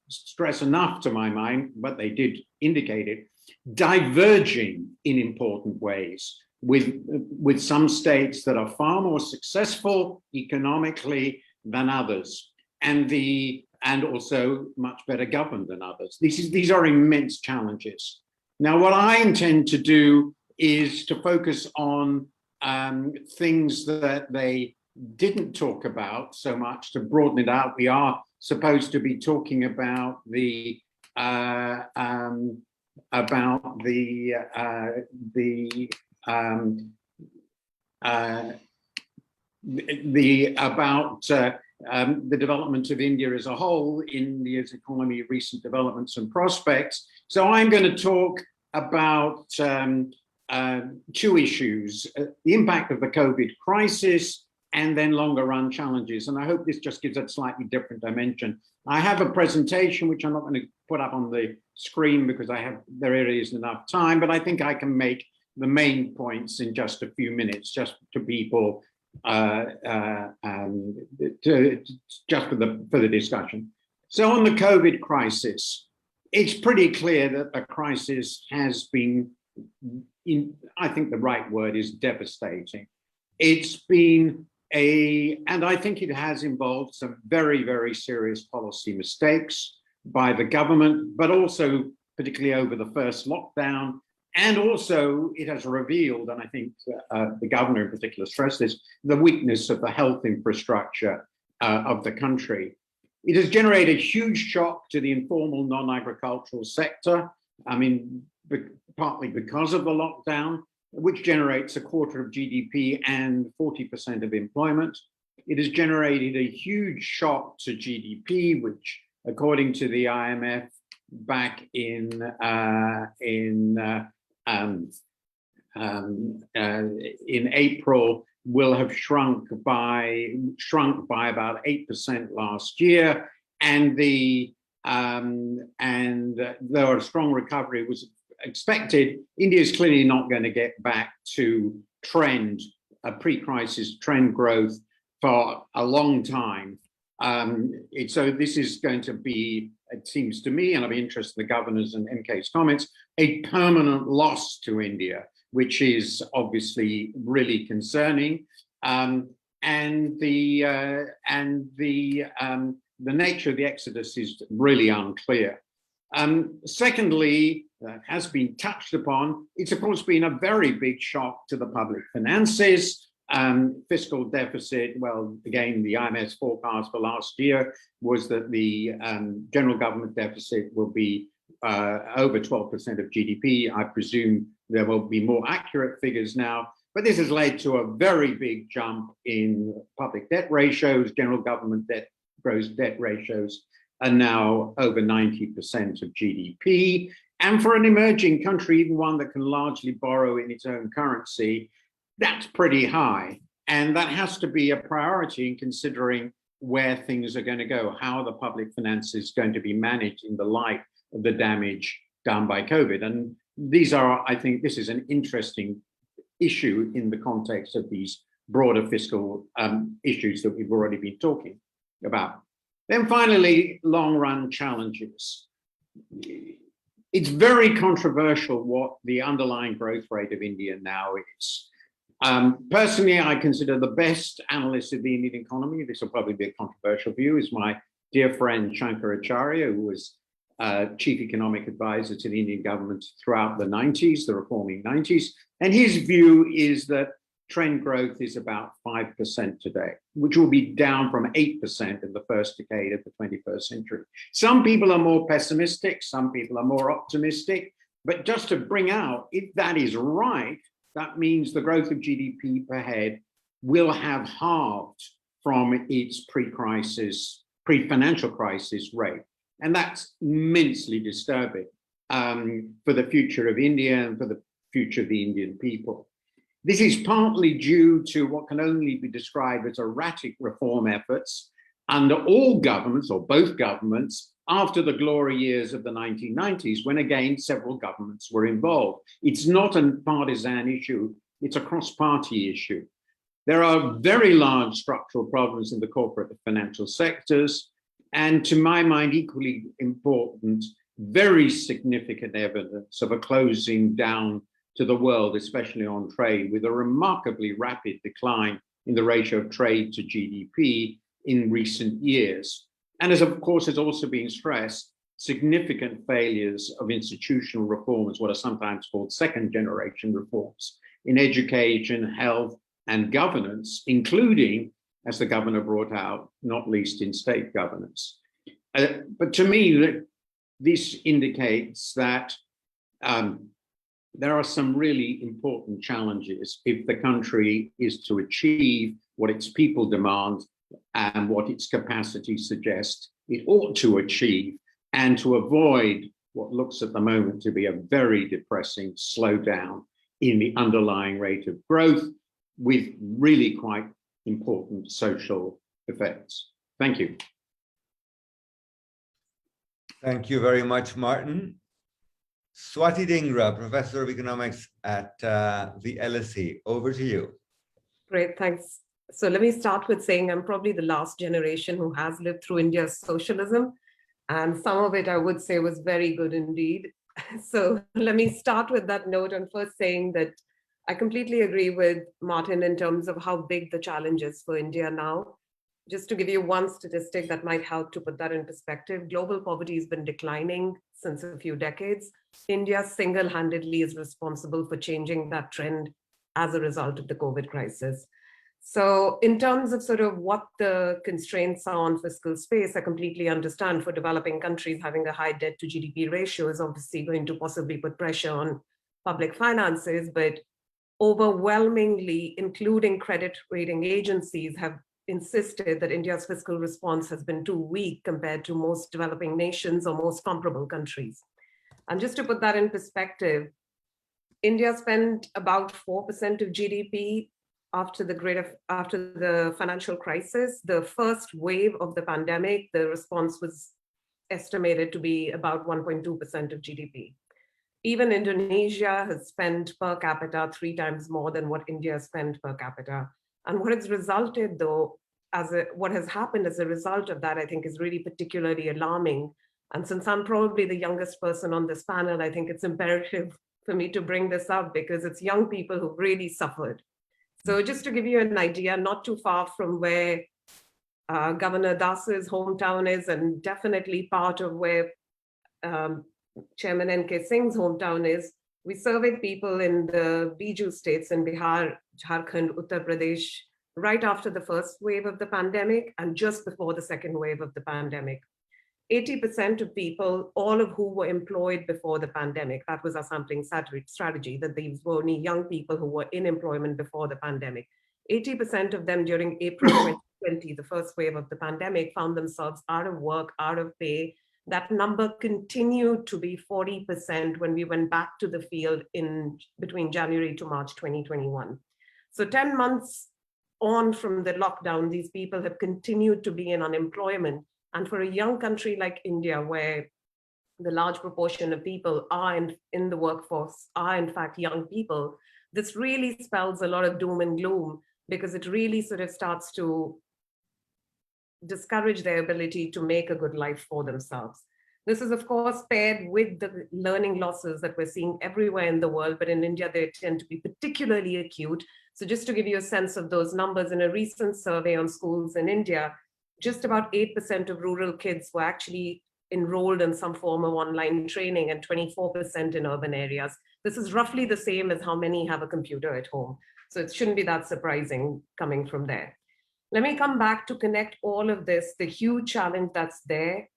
stress enough to my mind, but they did indicate it, diverging in important ways with some states that are far more successful economically than others, and also much better governed than others. These are immense challenges. Now, what I intend to do is to focus on things that they didn't talk about so much, to broaden it out. We are supposed to be talking about the development of India as a whole, India's economy, recent developments and prospects. So I'm going to talk about 2 issues, the impact of the COVID crisis and then longer run challenges. And I hope this just gives a slightly different dimension. I have a presentation, which I'm not going to put up on the screen because there really isn't enough time, but I think I can make the main points in just a few minutes, just to people, just for the discussion. So on the COVID crisis, it's pretty clear that the crisis has been, I think the right word is devastating. It's been and I think it has involved some very, very serious policy mistakes by the government, but also particularly over the first lockdown. And also it has revealed, and I think the governor in particular stressed this, the weakness of the health infrastructure of the country. It has generated a huge shock to the informal non-agricultural sector. I mean, partly because of the lockdown, which generates 1/4 of GDP and 40% of employment. It has generated a huge shock to GDP, which, according to the IMF, back in April, will have shrunk by about 8% last year, and though a strong recovery was expected, India is clearly not going to get back to pre-crisis trend growth for a long time. So this is going to be, it seems to me, and I'll be interested in the governor's and MK's comments, a permanent loss to India, which is obviously really concerning. And the nature of the exodus is really unclear. Secondly, has been touched upon, it's of course been a very big shock to the public finances. Fiscal deficit, well, again, the IMF's forecast for last year was that the general government deficit will be over 12% of GDP. I presume there will be more accurate figures now, but this has led to a very big jump in public debt ratios, general government debt, gross debt ratios. are now over 90% of GDP. And for an emerging country, even one that can largely borrow in its own currency, that's pretty high. And that has to be a priority in considering where things are going to go, how the public finances going to be managed in the light of the damage done by COVID. And these are, I think, this is an interesting issue in the context of these broader fiscal issues that we've already been talking about. Then finally, long-run challenges. It's very controversial what the underlying growth rate of India now is. Personally, I consider the best analyst of the Indian economy, this will probably be a controversial view, is my dear friend Shankaracharya, who was chief economic advisor to the Indian government throughout the 90s, the reforming 90s. And his view is that trend growth is about 5% today, which will be down from 8% in the first decade of the 21st century. Some people are more pessimistic, some people are more optimistic, but just to bring out, if that is right, that means the growth of GDP per head will have halved from its pre-crisis, pre-financial crisis rate. And that's immensely disturbing for the future of India and for the future of the Indian people. This is partly due to what can only be described as erratic reform efforts under all governments, or both governments, after the glory years of the 1990s, when again several governments were involved. It's not a partisan issue, it's a cross-party issue. There are very large structural problems in the corporate and financial sectors, and to my mind, equally important, very significant evidence of a closing down to the world, especially on trade, with a remarkably rapid decline in the ratio of trade to GDP in recent years. And as of course has also been stressed, significant failures of institutional reforms, what are sometimes called second generation reforms, in education, health, and governance, including, as the governor brought out, not least in state governance. But to me, this indicates that there are some really important challenges if the country is to achieve what its people demand and what its capacity suggests it ought to achieve, and to avoid what looks at the moment to be a very depressing slowdown in the underlying rate of growth with really quite important social effects. Thank you. Thank you very much, Martin. Swati Dhingra, Professor of Economics at the LSE, over to you. Great, thanks. So let me start with saying I'm probably the last generation who has lived through India's socialism, and some of it I would say was very good indeed. So let me start with that note and first saying that I completely agree with Martin in terms of how big the challenge is for India now. Just to give you one statistic that might help to put that in perspective, global poverty has been declining since a few decades. India single-handedly is responsible for changing that trend as a result of the COVID crisis. So in terms of sort of what the constraints are on fiscal space, I completely understand for developing countries having a high debt to GDP ratio is obviously going to possibly put pressure on public finances, but overwhelmingly, including credit rating agencies, have insisted that India's fiscal response has been too weak compared to most developing nations or most comparable countries. And just to put that in perspective, India spent about 4% of GDP after the financial crisis. The first wave of the pandemic, the response was estimated to be about 1.2% of GDP. Even Indonesia has spent per capita 3 times more than what India spent per capita. And what has resulted though, what has happened as a result of that, I think is really particularly alarming. And since I'm probably the youngest person on this panel, I think it's imperative for me to bring this up because it's young people who really suffered. So just to give you an idea, not too far from where Governor Das's hometown is, and definitely part of where Chairman K Singh's hometown is, we surveyed people in the Biju states in Bihar, Jharkhand, Uttar Pradesh, right after the first wave of the pandemic and just before the second wave of the pandemic. 80% of people, all of who were employed before the pandemic, that was our sampling strategy, that these were only young people who were in employment before the pandemic. 80% of them during April 2020, the first wave of the pandemic, found themselves out of work, out of pay. That number continued to be 40% when we went back to the field in between January to March 2021. So 10 months on from the lockdown, these people have continued to be in unemployment. And for a young country like India, where the large proportion of people are in the workforce are in fact young people, this really spells a lot of doom and gloom, because it really sort of starts to discourage their ability to make a good life for themselves. This is, of course, paired with the learning losses that we're seeing everywhere in the world, but in India, they tend to be particularly acute. So just to give you a sense of those numbers, in a recent survey on schools in India, just about 8% of rural kids were actually enrolled in some form of online training and 24% in urban areas. This is roughly the same as how many have a computer at home. So it shouldn't be that surprising coming from there. Let me come back to connect all of this, the huge challenge that's there.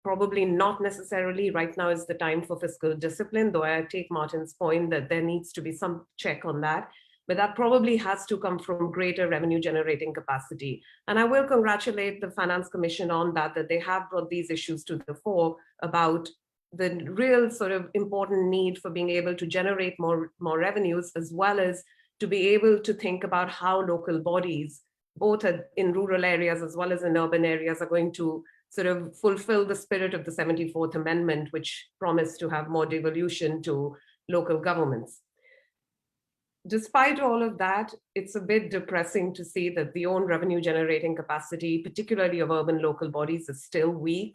Probably not necessarily right now is the time for fiscal discipline, though I take Martin's point that there needs to be some check on that. But that probably has to come from greater revenue generating capacity. And I will congratulate the Finance Commission on that they have brought these issues to the fore about the real sort of important need for being able to generate more revenues, as well as to be able to think about how local bodies, both in rural areas as well as in urban areas, are going to sort of fulfill the spirit of the 74th Amendment, which promised to have more devolution to local governments. Despite all of that, it's a bit depressing to see that the own revenue generating capacity, particularly of urban local bodies, is still weak.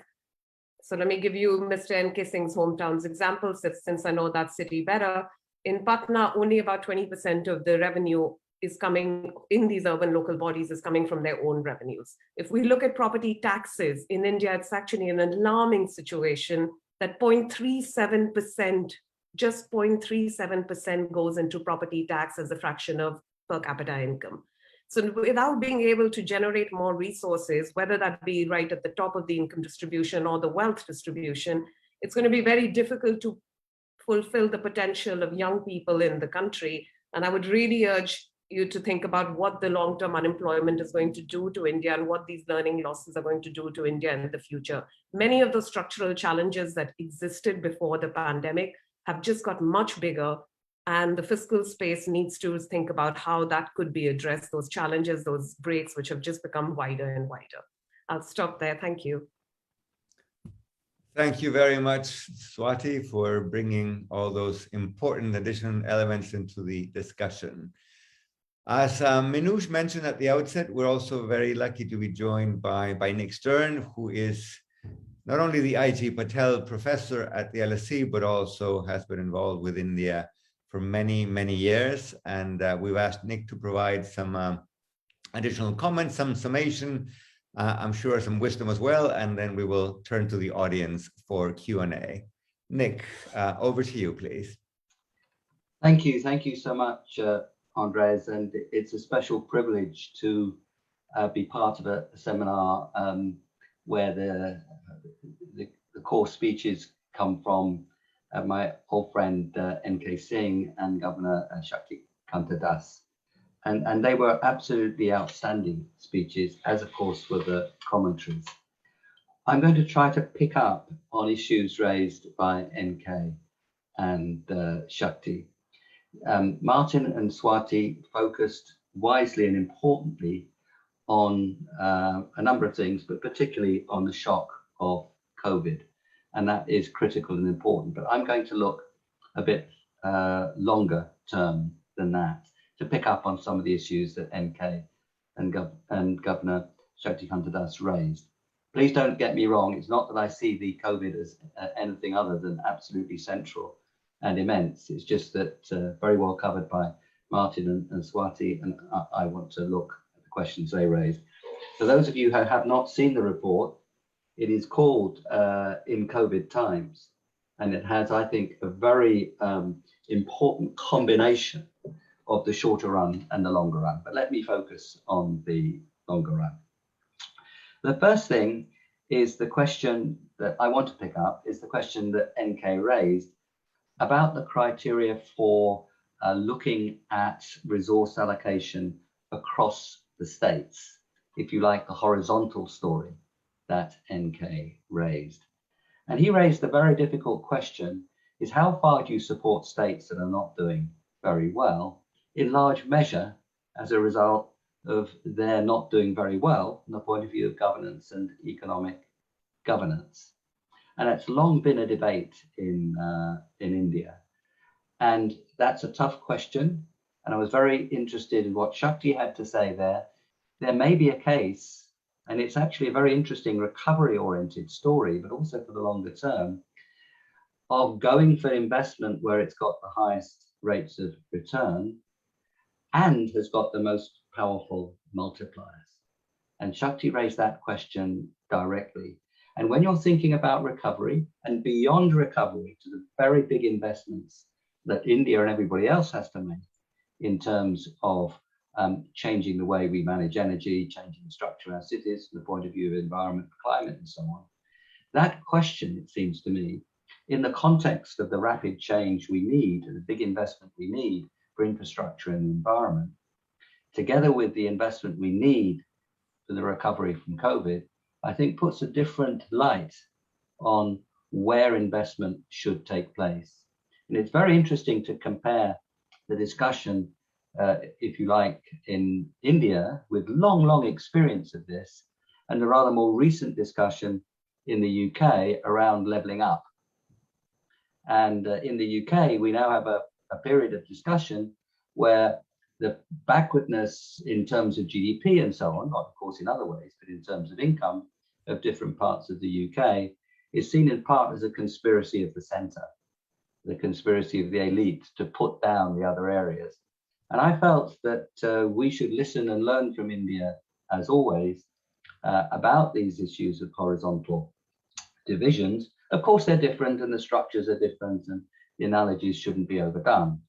So let me give you Mr. K Singh's hometown's example, since I know that city better. In Patna, only about 20% of the revenue is coming in these urban local bodies is coming from their own revenues. If we look at property taxes in India, it's actually an alarming situation that 0.37%, just 0.37% goes into property tax as a fraction of per capita income. So without being able to generate more resources, whether that be right at the top of the income distribution or the wealth distribution, it's going to be very difficult to fulfill the potential of young people in the country. And I would really urge you to think about what the long-term unemployment is going to do to India and what these learning losses are going to do to India in the future. Many of the structural challenges that existed before the pandemic have just got much bigger, and the fiscal space needs to think about how that could be addressed, those challenges, those breaks, which have just become wider and wider. I'll stop there. Thank you. Thank you very much, Swati, for bringing all those important additional elements into the discussion. As Minouche mentioned at the outset, we're also very lucky to be joined by Nick Stern, who is not only the I.G. Patel Professor at the LSE, but also has been involved with India for many, many years. And we've asked Nick to provide some additional comments, some summation, I'm sure some wisdom as well, and then we will turn to the audience for Q&A. Nick, over to you, please. Thank you so much, Andrés, and it's a special privilege to be part of a seminar where the core speeches come from my old friend K Singh and Governor Shaktikanta. And they were absolutely outstanding speeches, as of course were the commentaries. I'm going to try to pick up on issues raised by NK and Shakti. Martin and Swati focused wisely and importantly on a number of things, but particularly on the shock of COVID. And that is critical and important. But I'm going to look a bit longer term than that to pick up on some of the issues that NK and Governor Shaktikanta raised. Please don't get me wrong. It's not that I see the COVID as anything other than absolutely central and immense. It's just that very well covered by Martin and Swati, and I want to look at the questions they raised. For those of you who have not seen the report, it is called In COVID Times, and it has, I think, a very important combination of the shorter run and the longer run. But let me focus on the longer run. The first thing is the question that I want to pick up is the question that NK raised about the criteria for looking at resource allocation across the states if you like, the horizontal story that NK raised. And he raised a very difficult question, is how far do you support states that are not doing very well, in large measure as a result of their not doing very well from the point of view of governance and economic governance. And it's long been a debate in India. And that's a tough question. And I was very interested in what Shakti had to say there. There may be a case, and it's actually a very interesting recovery-oriented story, but also for the longer term, of going for investment where it's got the highest rates of return and has got the most powerful multipliers. And Shakti raised that question directly. And when you're thinking about recovery and beyond recovery to the very big investments that India and everybody else has to make in terms of changing the way we manage energy, changing the structure of our cities from the point of view of environment, climate, and so on. That question, it seems to me, in the context of the rapid change we need, the big investment we need for infrastructure and the environment, together with the investment we need for the recovery from COVID, I think puts a different light on where investment should take place. And it's very interesting to compare the discussion, if you like, in India with long experience of this, and the rather more recent discussion in the UK around levelling up. And in the UK, we now have a period of discussion where the backwardness in terms of GDP and so on, not of course in other ways, but in terms of income of different parts of the UK, is seen in part as a conspiracy of the centre, the conspiracy of the elite to put down the other areas. And I felt that we should listen and learn from India, as always, about these issues of horizontal divisions. Of course, they're different and the structures are different and the analogies shouldn't be overdone.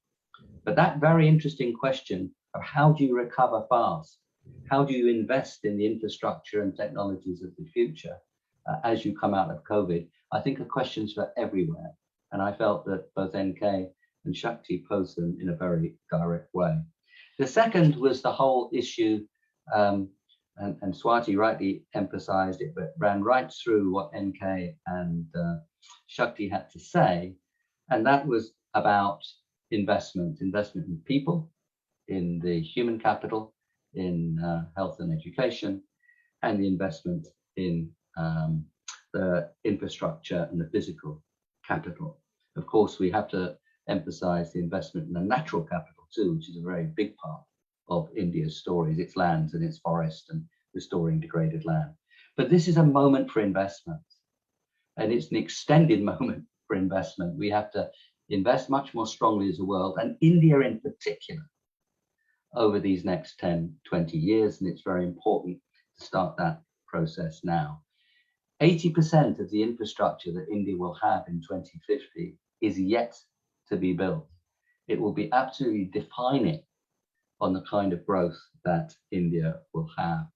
But that very interesting question of how do you recover fast? How do you invest in the infrastructure and technologies of the future as you come out of COVID? I think are questions for everywhere. And I felt that both NK and Shakti posed them in a very direct way. The second was the whole issue, and Swati rightly emphasized it, but ran right through what NK and Shakti had to say. And that was about investment in people, in the human capital, in health and education, and the investment in the infrastructure and the physical capital. Of course, we have to emphasize the investment in the natural capital too, which is a very big part of India's stories, its lands and its forests and restoring degraded land. But this is a moment for investment, and it's an extended moment for investment. We have to invest much more strongly as a world, and India in particular, over these next 10, 20 years, and it's very important to start that process now. 80% of the infrastructure that India will have in 2050 is yet to be built. It will be absolutely defining on the kind of growth that India will have.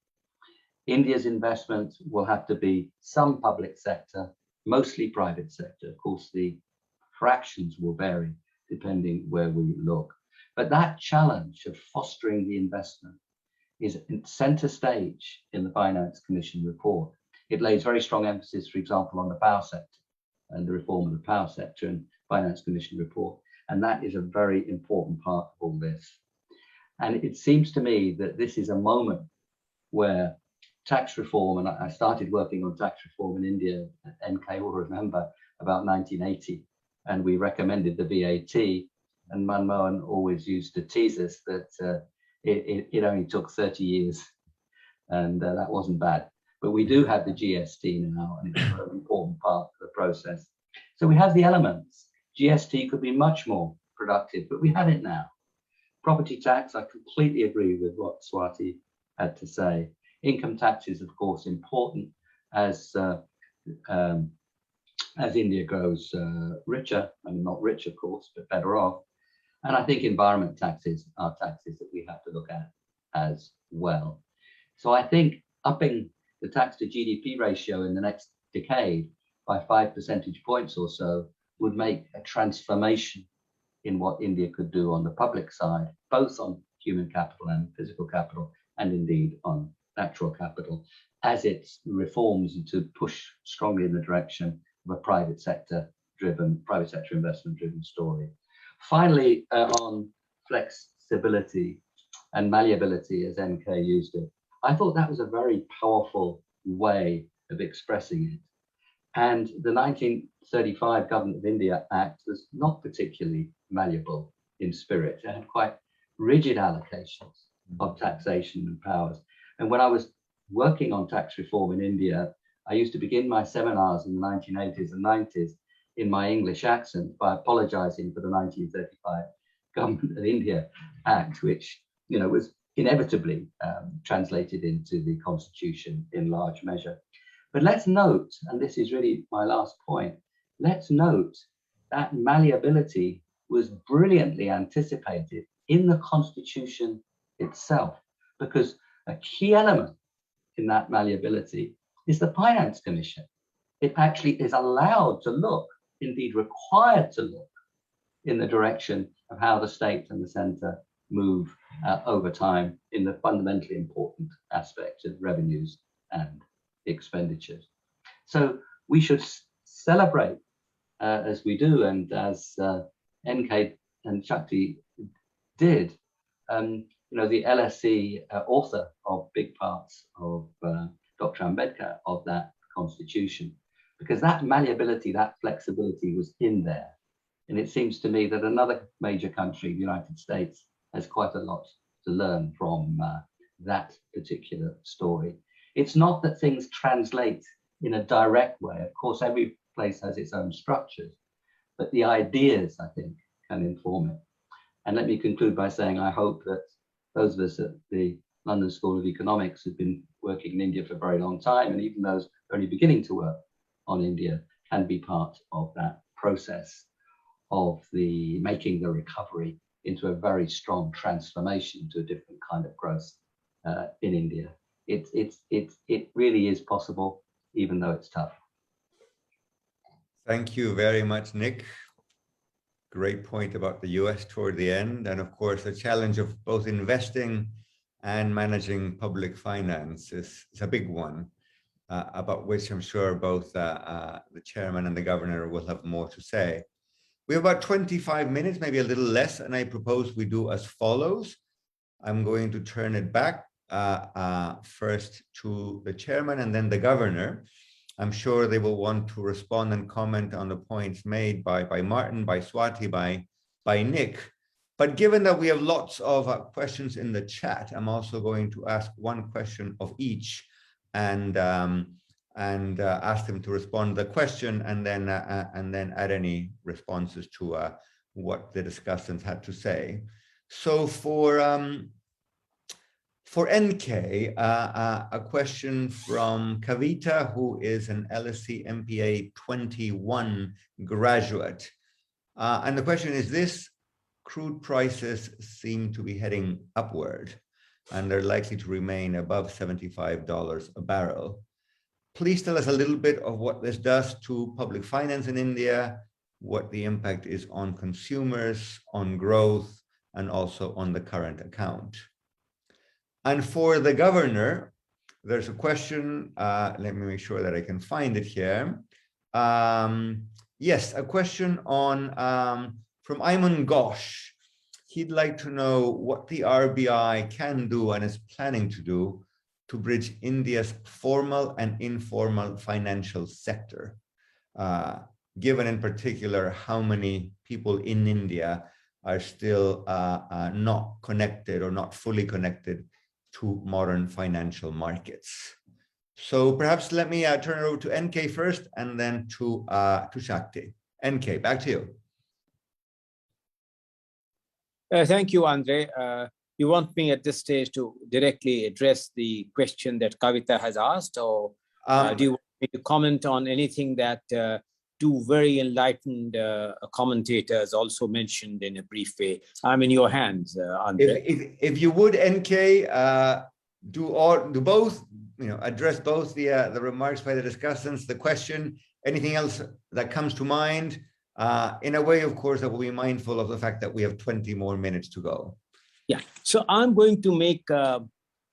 India's investment will have to be some public sector, mostly private sector. Of course, the fractions will vary depending where we look. But that challenge of fostering the investment is center stage in the Finance Commission report. It lays very strong emphasis, for example, on the power sector and the reform of the power sector and Finance Commission report. And that is a very important part of all this. And it seems to me that this is a moment where tax reform, and I started working on tax reform in India, NK will remember, about 1980, and we recommended the VAT, and Manmohan always used to tease us that it only took 30 years, and that wasn't bad. But we do have the GST now, and it's a very important part of the process. So we have the elements. GST could be much more productive, but we have it now. Property tax, I completely agree with what Swati had to say. Income tax is, of course, important as India grows richer. I mean, not rich, of course, but better off. And I think environment taxes are taxes that we have to look at as well. So I think upping the tax to GDP ratio in the next decade by 5 percentage points or so would make a transformation in what India could do on the public side, both on human capital and physical capital, and indeed on natural capital as it reforms to push strongly in the direction of a private sector investment driven story. Finally, on flexibility and malleability, as NK used it, I thought that was a very powerful way of expressing it. And the 1935 Government of India Act was not particularly malleable in spirit. It had quite rigid allocations of taxation and powers. And when I was working on tax reform in India, I used to begin my seminars in the 1980s and 90s in my English accent by apologizing for the 1935 Government of India Act, which, you know, was inevitably translated into the Constitution in large measure. But let's note, and this is really my last point, let's note that malleability was brilliantly anticipated in the Constitution itself, because a key element in that malleability is the Finance Commission. It actually is allowed to look, indeed required to look, in the direction of how the state and the centre move over time in the fundamentally important aspects of revenues and expenditures. So we should celebrate, as we do, and as NK and Shakti did, you know, the LSE author of big parts of Dr. Ambedkar of that constitution, because that malleability, that flexibility was in there. And it seems to me that another major country, the United States, has quite a lot to learn from that particular story. It's not that things translate in a direct way. Of course, every place has its own structures, but the ideas, I think, can inform it. And let me conclude by saying I hope that those of us at the London School of Economics who've been working in India for a very long time, and even those only beginning to work on India, can be part of that process of the making the recovery into a very strong transformation to a different kind of growth in India. It really is possible, even though it's tough. Thank you very much, Nick. Great point about the US toward the end. And of course, the challenge of both investing and managing public finance is a big one, about which I'm sure both the chairman and the governor will have more to say. We have about 25 minutes, maybe a little less, and I propose we do as follows. I'm going to turn it back first to the chairman and then the governor. I'm sure they will want to respond and comment on the points made by Martin, by Swati, by Nick. But given that we have lots of questions in the chat, I'm also going to ask one question of each and ask them to respond to the question and then add any responses to what the discussants had to say. So for NK, a question from Kavita, who is an LSE MPA 21 graduate. And the question is this: crude prices seem to be heading upward, and they're likely to remain above $75 a barrel. Please tell us a little bit of what this does to public finance in India, what the impact is on consumers, on growth, and also on the current account. And for the governor, there's a question, let me make sure that I can find it here. Yes, a question on from Ayman Ghosh. He'd like to know what the RBI can do and is planning to do to bridge India's formal and informal financial sector, given in particular how many people in India are still not connected or not fully connected to modern financial markets. So perhaps let me turn it over to NK first and then to Shakti. NK, back to you. Thank you, Andre. You want me at this stage to directly address the question that Kavita has asked, or do you want me to comment on anything that two very enlightened commentators also mentioned in a brief way? I'm in your hands, Andre. If you would, NK, do both, address both the remarks by the discussants, the question, anything else that comes to mind, in a way, of course, that will be mindful of the fact that we have 20 more minutes to go. Yeah, so I'm going to make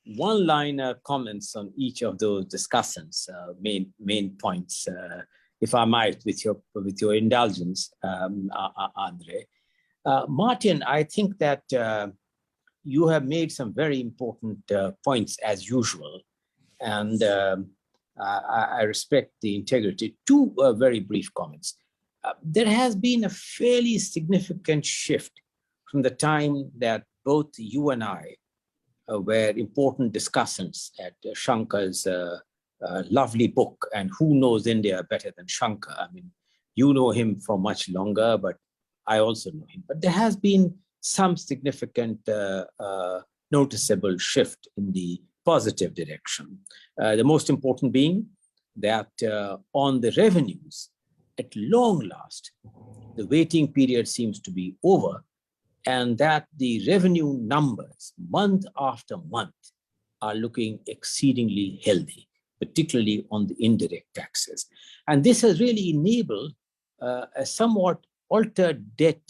one-liner comments on each of those discussants, main points, if I might, with your indulgence, Andre. Martin, I think that you have made some very important points as usual, and I respect the integrity. Two very brief comments. There has been a fairly significant shift from the time that both you and I were important discussants at Shankar's lovely book, and who knows India better than Shankar? I mean, you know him for much longer, but I also know him. But there has been some significant noticeable shift in the positive direction. The most important being that on the revenues, at long last, the waiting period seems to be over, and that the revenue numbers month after month are looking exceedingly healthy, particularly on the indirect taxes. And this has really enabled a somewhat altered debt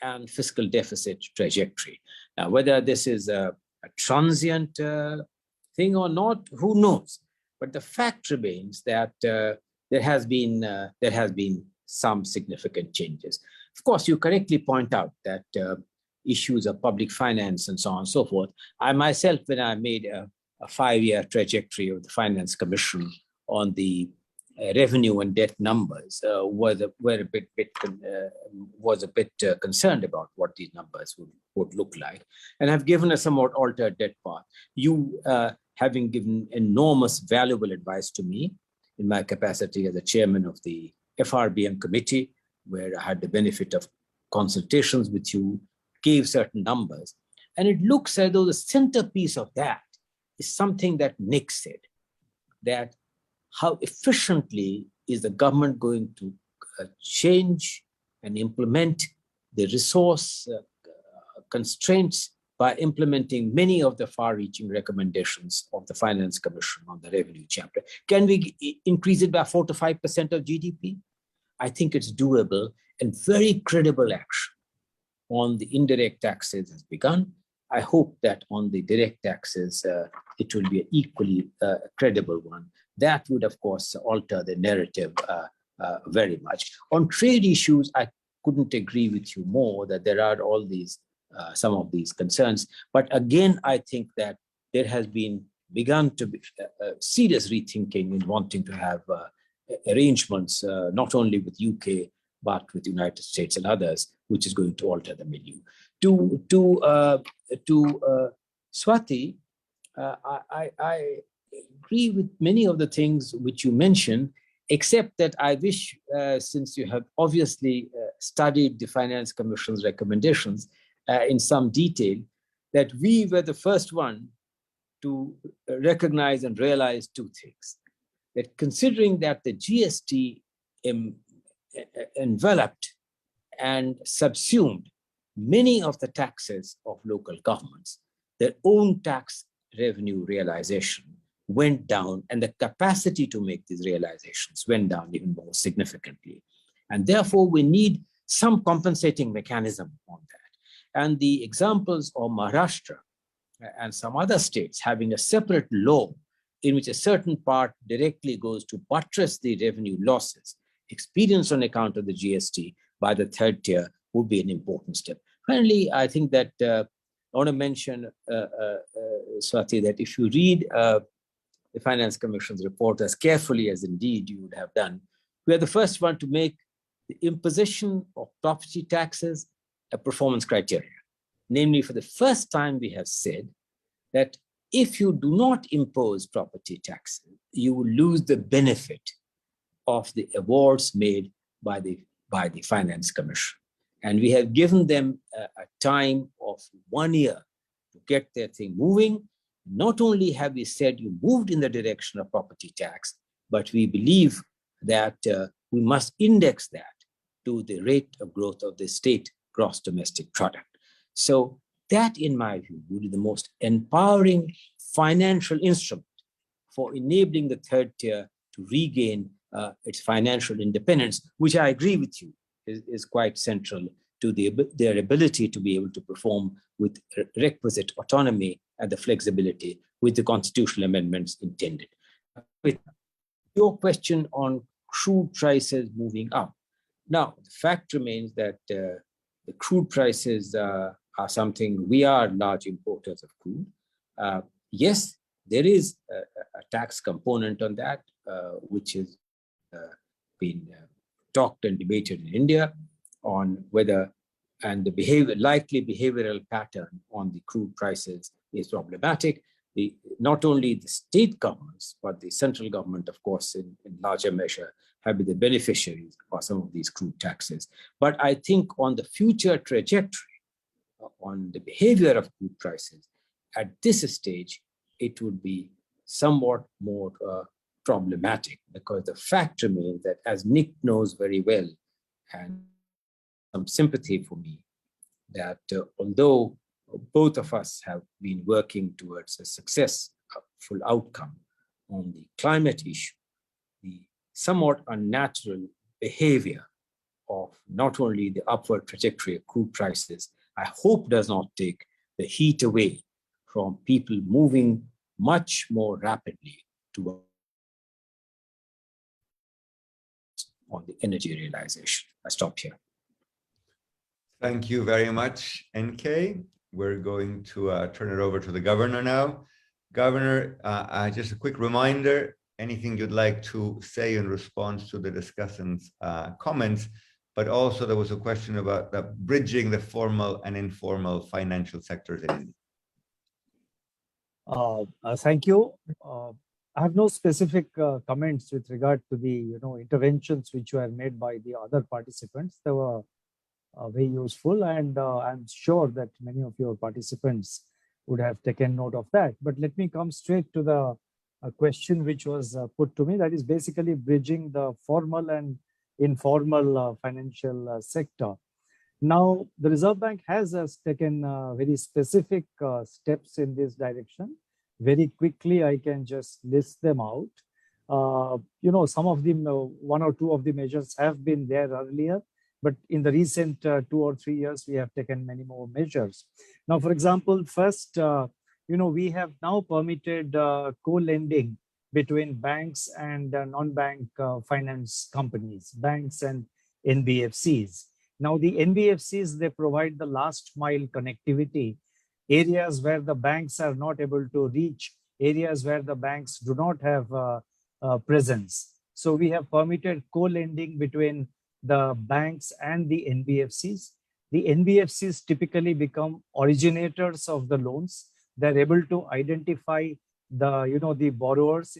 and fiscal deficit trajectory. Now, whether this is a transient thing or not, who knows? But the fact remains that there has been some significant changes. Of course, you correctly point out that issues of public finance and so on and so forth. I myself, when I made a 5-year trajectory of the Finance Commission on the revenue and debt numbers, was a bit concerned about what these numbers would look like, and have given a somewhat altered debt path. You having given enormous valuable advice to me in my capacity as the chairman of the FRBM committee, where I had the benefit of consultations with you, gave certain numbers. And it looks as though the centerpiece of that is something that Nick said, that how efficiently is the government going to change and implement the resource constraints by implementing many of the far-reaching recommendations of the Finance Commission on the revenue chapter. Can we increase it by 4 to 5% of GDP? I think it's doable, and very credible action on the indirect taxes has begun. I hope that on the direct taxes, it will be an equally credible one. That would, of course, alter the narrative very much. On trade issues, I couldn't agree with you more that there are all these, some of these concerns. But again, I think that there has been begun to be serious rethinking in wanting to have arrangements, not only with UK, but with the United States and others, which is going to alter the milieu. To Swati, I agree with many of the things which you mentioned, except that I wish, since you have obviously studied the Finance Commission's recommendations in some detail, that we were the first one to recognize and realize two things. That considering that the GST enveloped and subsumed many of the taxes of local governments, their own tax revenue realization went down, and the capacity to make these realizations went down even more significantly. And therefore, we need some compensating mechanism on that. And the examples of Maharashtra and some other states having a separate law in which a certain part directly goes to buttress the revenue losses experienced on account of the GST by the third tier would be an important step. Finally, I think that I want to mention, Swati, that if you read the Finance Commission's report as carefully as indeed you would have done, we are the first one to make the imposition of property taxes a performance criteria. Namely, for the first time, we have said that if you do not impose property taxes, you will lose the benefit of the awards made by the Finance Commission. And we have given them a time of 1 year to get their thing moving. Not only have we said you moved in the direction of property tax, but we believe that we must index that to the rate of growth of the state gross domestic product. So that, in my view, would be the most empowering financial instrument for enabling the third tier to regain its financial independence, which I agree with you is quite central to their ability to be able to perform with requisite autonomy and the flexibility with the constitutional amendments intended. With your question on crude prices moving up. Now, the fact remains that the crude prices are something, we are large importers of crude. Yes, there is a tax component on that, which has been talked and debated in India on whether, and the likely behavioral pattern on the crude prices is problematic. Not only the state governments, but the central government, of course, in larger measure, have been the beneficiaries of some of these crude taxes. But I think on the future trajectory, on the behavior of crude prices, at this stage, it would be somewhat more problematic, because the fact remains that, as Nick knows very well, and some sympathy for me, that although both of us have been working towards a successful outcome on the climate issue, the somewhat unnatural behavior of not only the upward trajectory of crude prices, I hope does not take the heat away from people moving much more rapidly towards on the energy realization. I stop here. Thank you very much, NK. We're going to turn it over to the governor now. Governor, just a quick reminder, anything you'd like to say in response to the discussants' comments, but also there was a question about bridging the formal and informal financial sectors in India. Thank you. I have no specific comments with regard to the interventions which were made by the other participants. They were very useful, and I'm sure that many of your participants would have taken note of that. But let me come straight to the question which was put to me. That is basically bridging the formal and informal financial sector. Now, the Reserve Bank has taken very specific steps in this direction. Very quickly, I can just list them out. Some of them, one or two of the measures have been there earlier, but in the recent 2 or 3 years, we have taken many more measures. Now, for example, first, we have now permitted co-lending between banks and non-bank finance companies, banks and NBFCs. Now, the NBFCs, they provide the last mile connectivity, areas where the banks are not able to reach, areas where the banks do not have presence. So we have permitted co-lending between the banks and the NBFCs. The NBFCs typically become originators of the loans. They're able to identify the borrowers,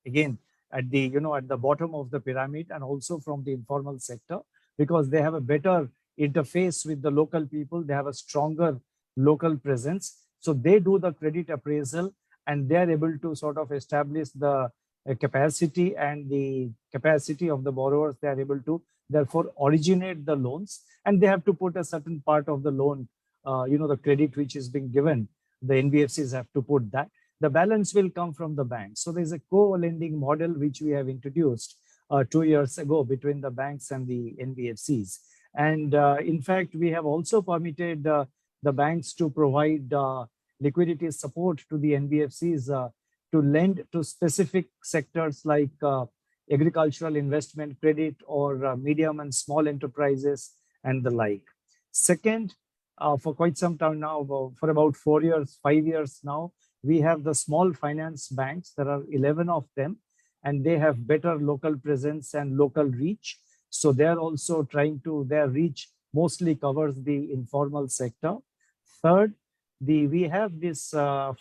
again, at the bottom of the pyramid, and also from the informal sector, because they have a better interface with the local people. They have a stronger local presence. So they do the credit appraisal, and they're able to sort of establish the capacity and the capacity of the borrowers. They are able to therefore originate the loans, and they have to put a certain part of the loan, the credit which is being given. The NBFCs have to put that. The balance will come from the banks. So there's a co-lending model which we have introduced 2 years ago between the banks and the NBFCs. And in fact, we have also permitted the banks to provide liquidity support to the NBFCs to lend to specific sectors like agricultural investment credit or medium and small enterprises and the like. Second, for quite some time now, for about 4 years, 5 years now, we have the small finance banks. There are 11 of them, and they have better local presence and local reach. So they're also trying to, their reach mostly covers the informal sector. Third, we have this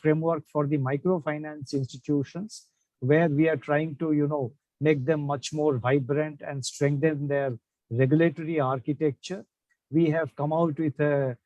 framework for the microfinance institutions, where we are trying to, make them much more vibrant and strengthen their regulatory architecture. We have come out with a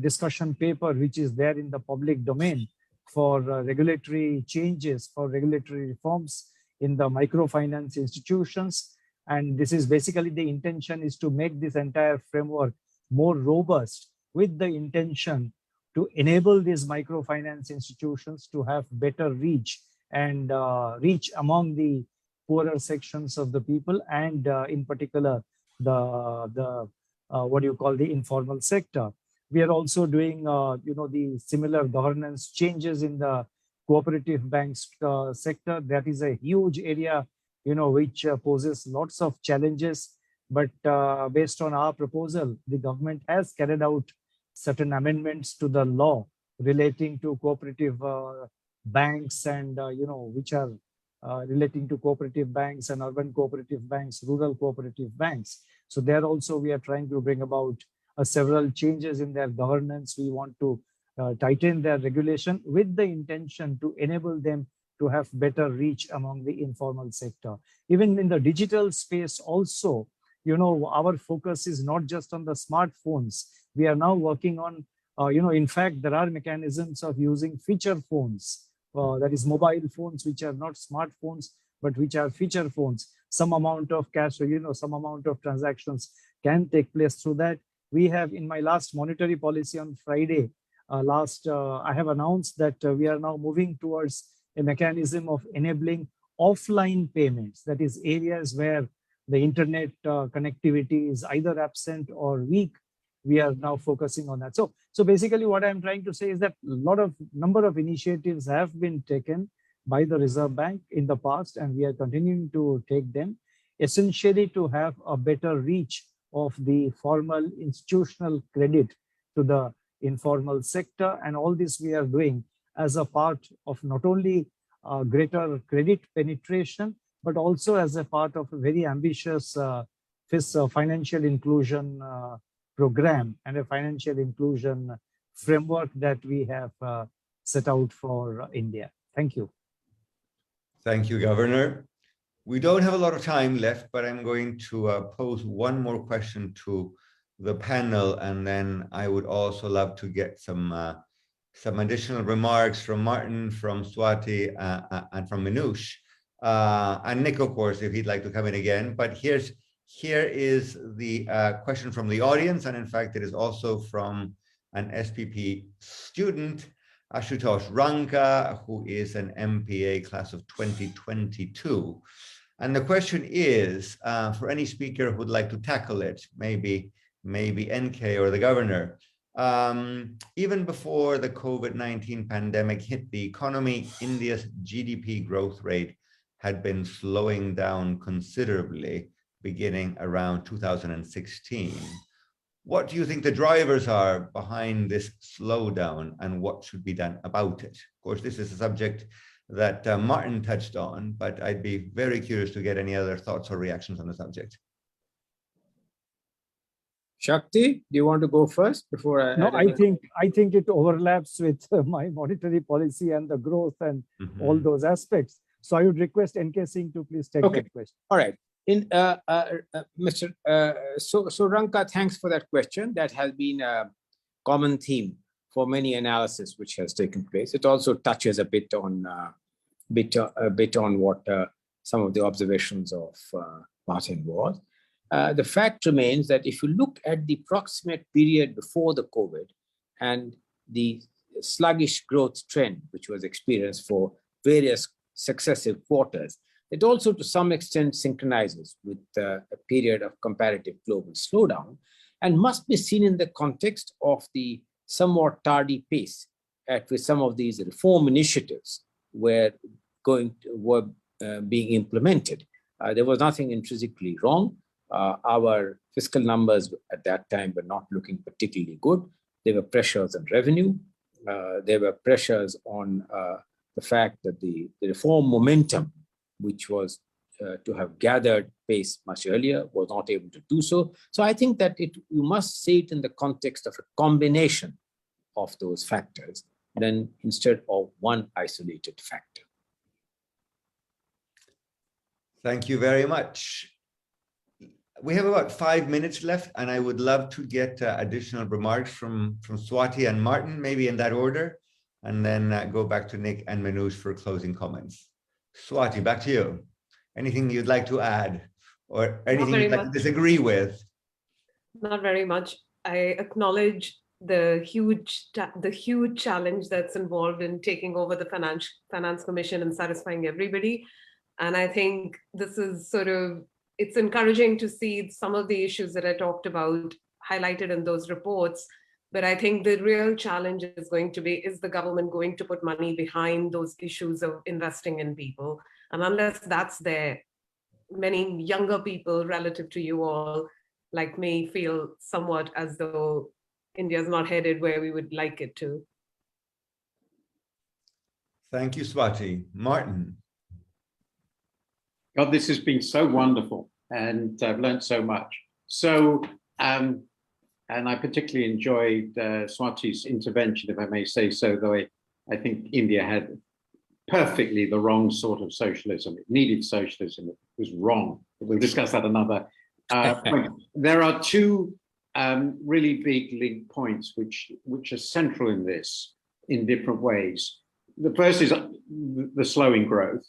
discussion paper, which is there in the public domain, for regulatory changes, for regulatory reforms in the microfinance institutions. And this is basically, the intention is to make this entire framework more robust, with the intention to enable these microfinance institutions to have better reach and reach among the poorer sections of the people, and in particular the informal sector. We are also doing the similar governance changes in the cooperative banks sector. That is a huge area, which poses lots of challenges. But based on our proposal, the government has carried out certain amendments to the law relating to cooperative banks and, which are relating to cooperative banks and urban cooperative banks, rural cooperative banks. So there also we are trying to bring about several changes in their governance. We want to tighten their regulation with the intention to enable them to have better reach among the informal sector. Even in the digital space also, our focus is not just on the smartphones. We are now working on, in fact, there are mechanisms of using feature phones, that is mobile phones, which are not smartphones, but which are feature phones. Some amount of cash, some amount of transactions can take place through that. We have, in my last monetary policy on Friday, I have announced that we are now moving towards a mechanism of enabling offline payments. That is areas where the internet connectivity is either absent or weak. We are now focusing on that. So basically what I'm trying to say is that number of initiatives have been taken by the Reserve Bank in the past, and we are continuing to take them, essentially to have a better reach of the formal institutional credit to the informal sector. And all this we are doing as a part of not only greater credit penetration, but also as a part of a very ambitious financial inclusion program and a financial inclusion framework that we have set out for India. Thank you. Thank you, Governor. We don't have a lot of time left, but I'm going to pose one more question to the panel, and then I would also love to get some additional remarks from Martin, from Swati, and from Manoush, and Nick, of course, if he'd like to come in again. But here is the question from the audience, and in fact, it is also from an SPP student, Ashutosh Ranka, who is an MPA class of 2022. And the question is, for any speaker who would like to tackle it, maybe NK or the governor, even before the COVID-19 pandemic hit the economy, India's GDP growth rate had been slowing down considerably beginning around 2016. What do you think the drivers are behind this slowdown, and what should be done about it? Of course, this is a subject that Martin touched on, but I'd be very curious to get any other thoughts or reactions on the subject. Shakti, do you want to go first before I? No, I think it overlaps with my monetary policy and the growth and all those aspects. So I would request NK Singh to please take that question. All right. So Ranka, thanks for that question. That has been a common theme for many analysis which has taken place. It also touches a bit on what some of the observations of Martin was. The fact remains that if you look at the proximate period before the COVID and the sluggish growth trend which was experienced for various successive quarters, it also to some extent synchronizes with a period of comparative global slowdown and must be seen in the context of the somewhat tardy pace at which some of these reform initiatives were being implemented. There was nothing intrinsically wrong. Our fiscal numbers at that time were not looking particularly good. There were pressures on revenue. There were pressures on the fact that the reform momentum, which was to have gathered pace much earlier, was not able to do so. So I think that you must see it in the context of a combination of those factors than instead of one isolated factor. Thank you very much. We have about 5 minutes left, and I would love to get additional remarks from Swati and Martin, maybe in that order, and then go back to Nick and Manoush for closing comments. Swati, back to you. Anything you'd like to add, or anything you'd like to disagree with? Not very much. I acknowledge the huge challenge that's involved in taking over the Finance Commission and satisfying everybody. And I think this is it's encouraging to see some of the issues that I talked about highlighted in those reports, But I think the real challenge is going to be, is the government going to put money behind those issues of investing in people? And unless that's there, many younger people relative to you all, like me, feel somewhat as though India's not headed where we would like it to. Thank you, Swati. Martin. God, this has been so wonderful, and I've learned so much. So, and I particularly enjoyed Swati's intervention, if I may say so, though I think India had perfectly the wrong sort of socialism. It needed socialism. It was wrong. We'll discuss that another point. There are two really big link points which are central in this in different ways. The first is the slowing growth.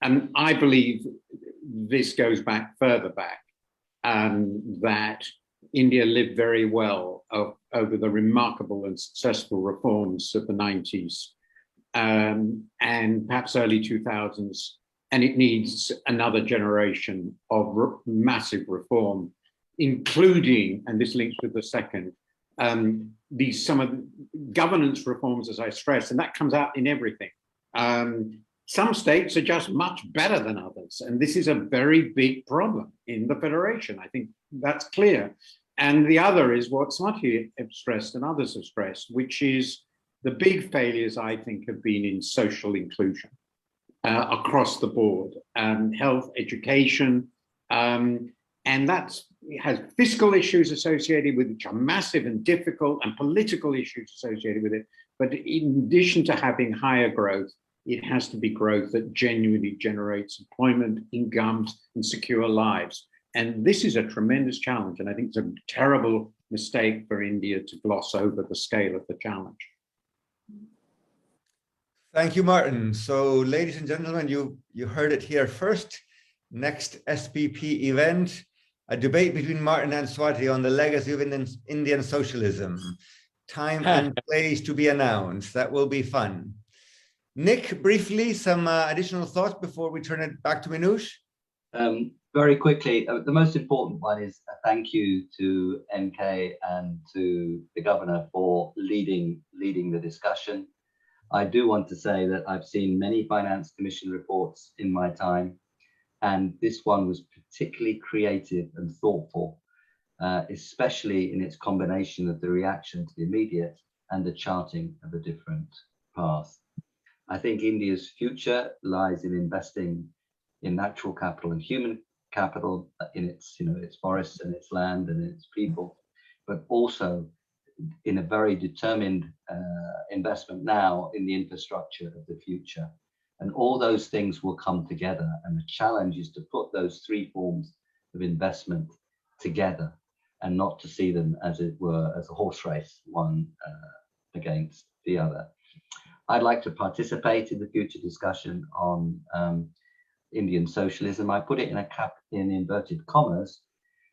And I believe this goes back further back, that India lived very well over the remarkable and successful reforms of the 90s and perhaps early 2000s. And it needs another generation of massive reform, including, and this links with the second, some of the governance reforms, as I stressed, and that comes out in everything. Some states are just much better than others, and this is a very big problem in the federation. I think that's clear. And the other is what Swati have stressed and others have stressed, which is the big failures, I think, have been in social inclusion across the board, health, education, and that has fiscal issues associated with it, which are massive and difficult, and political issues associated with it. But in addition to having higher growth, it has to be growth that genuinely generates employment, incomes, and secure lives. And this is a tremendous challenge. And I think it's a terrible mistake for India to gloss over the scale of the challenge. Thank you, Martin. So, ladies and gentlemen, you heard it here first. Next SPP event, a debate between Martin and Swati on the legacy of Indian socialism. Time and place to be announced. That will be fun. Nick, briefly, some additional thoughts before we turn it back to Minouche? Very quickly, the most important one is a thank you to NK and to the governor for leading the discussion. I do want to say that I've seen many Finance Commission reports in my time, and this one was particularly creative and thoughtful, especially in its combination of the reaction to the immediate and the charting of a different path. I think India's future lies in investing in natural capital and human capital, in its forests and its land and its people, but also in a very determined investment now in the infrastructure of the future. And all those things will come together. And the challenge is to put those three forms of investment together and not to see them, as it were, as a horse race, one against the other. I'd like to participate in the future discussion on Indian socialism. I put it in inverted commas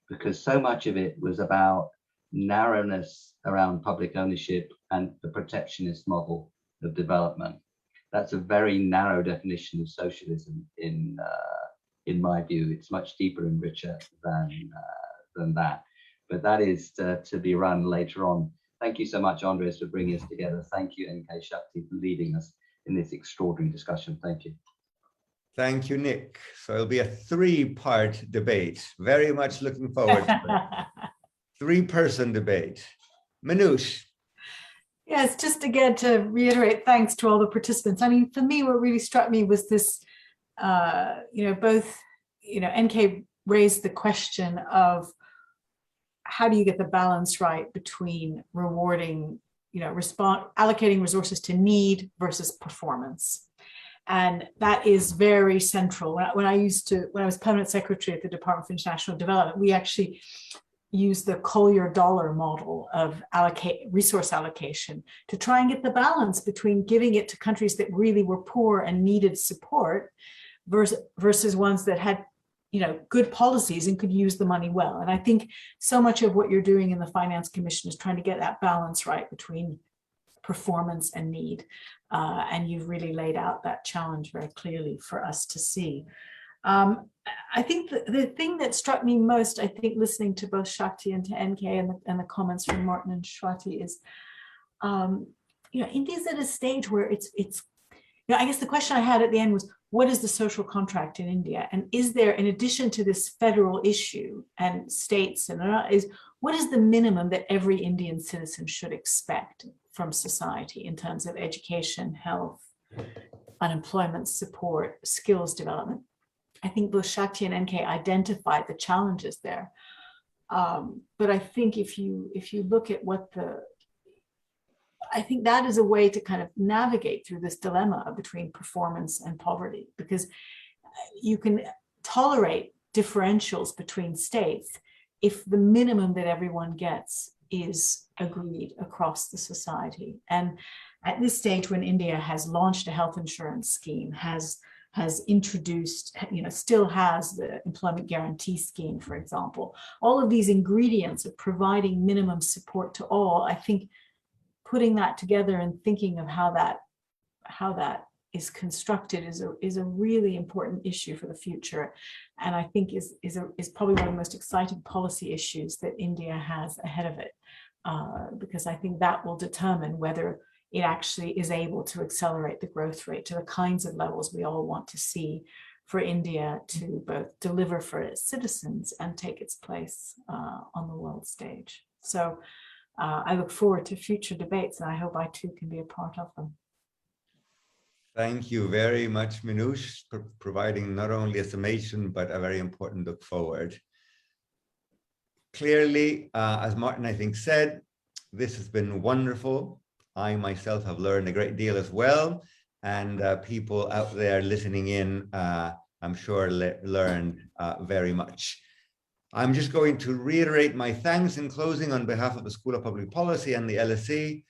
because so much of it was about narrowness around public ownership and the protectionist model of development. That's a very narrow definition of socialism in my view. It's much deeper and richer than that. But that is to be run later on. Thank you so much, Andrés, for bringing us together. Thank you, NK Shakti, for leading us in this extraordinary discussion. Thank you. Thank you, Nick. So it'll be a three-part debate. Very much looking forward to it. Three-person debate. Minouche. Yes, just again to reiterate, thanks to all the participants. I mean, for me, what really struck me was this, NK raised the question of how do you get the balance right between rewarding, allocating resources to need versus performance. And that is very central. When I was permanent secretary at the Department of International Development, we actually used the Collier dollar model of resource allocation to try and get the balance between giving it to countries that really were poor and needed support versus ones that had good policies and could use the money well. And I think so much of what you're doing in the Finance Commission is trying to get that balance right between performance and need. And you've really laid out that challenge very clearly for us to see. I think the thing that struck me most, I think, listening to both Shakti and to NK and the comments from Martin and Swati is, India's at a stage where it's I guess the question I had at the end was, what is the social contract in India? And is there, in addition to this federal issue and states, what is the minimum that every Indian citizen should expect from society in terms of education, health, unemployment support, skills development? I think both Shakti and NK identified the challenges there. But I think if you look at I think that is a way to kind of navigate through this dilemma between performance and poverty, because you can tolerate differentials between states if the minimum that everyone gets is agreed across the society. And at this stage, when India has launched a health insurance scheme, has introduced, still has the employment guarantee scheme, for example, all of these ingredients of providing minimum support to all, I think putting that together and thinking of how that is constructed is a really important issue for the future, and I think is probably one of the most exciting policy issues that India has ahead of it, because I think that will determine whether it actually is able to accelerate the growth rate to the kinds of levels we all want to see for India to both deliver for its citizens and take its place on the world stage. So I look forward to future debates, and I hope I too can be a part of them. Thank you very much, Minouche, for providing not only a summation, but a very important look forward. Clearly, as Martin, I think, said, this has been wonderful. I myself have learned a great deal as well, and people out there listening in, I'm sure, learned very much. I'm just going to reiterate my thanks in closing on behalf of the School of Public Policy and the LSE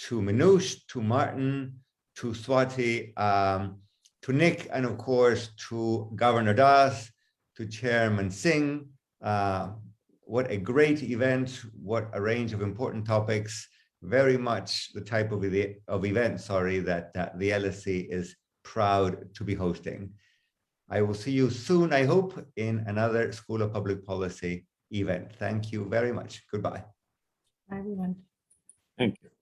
to Minouche, to Martin, to Swati, to Nick, and of course to Governor Das, to Chairman Singh. What a great event, what a range of important topics, very much the type of event, that the LSE is proud to be hosting. I will see you soon, I hope, in another School of Public Policy event. Thank you very much. Goodbye. Bye, everyone. Thank you.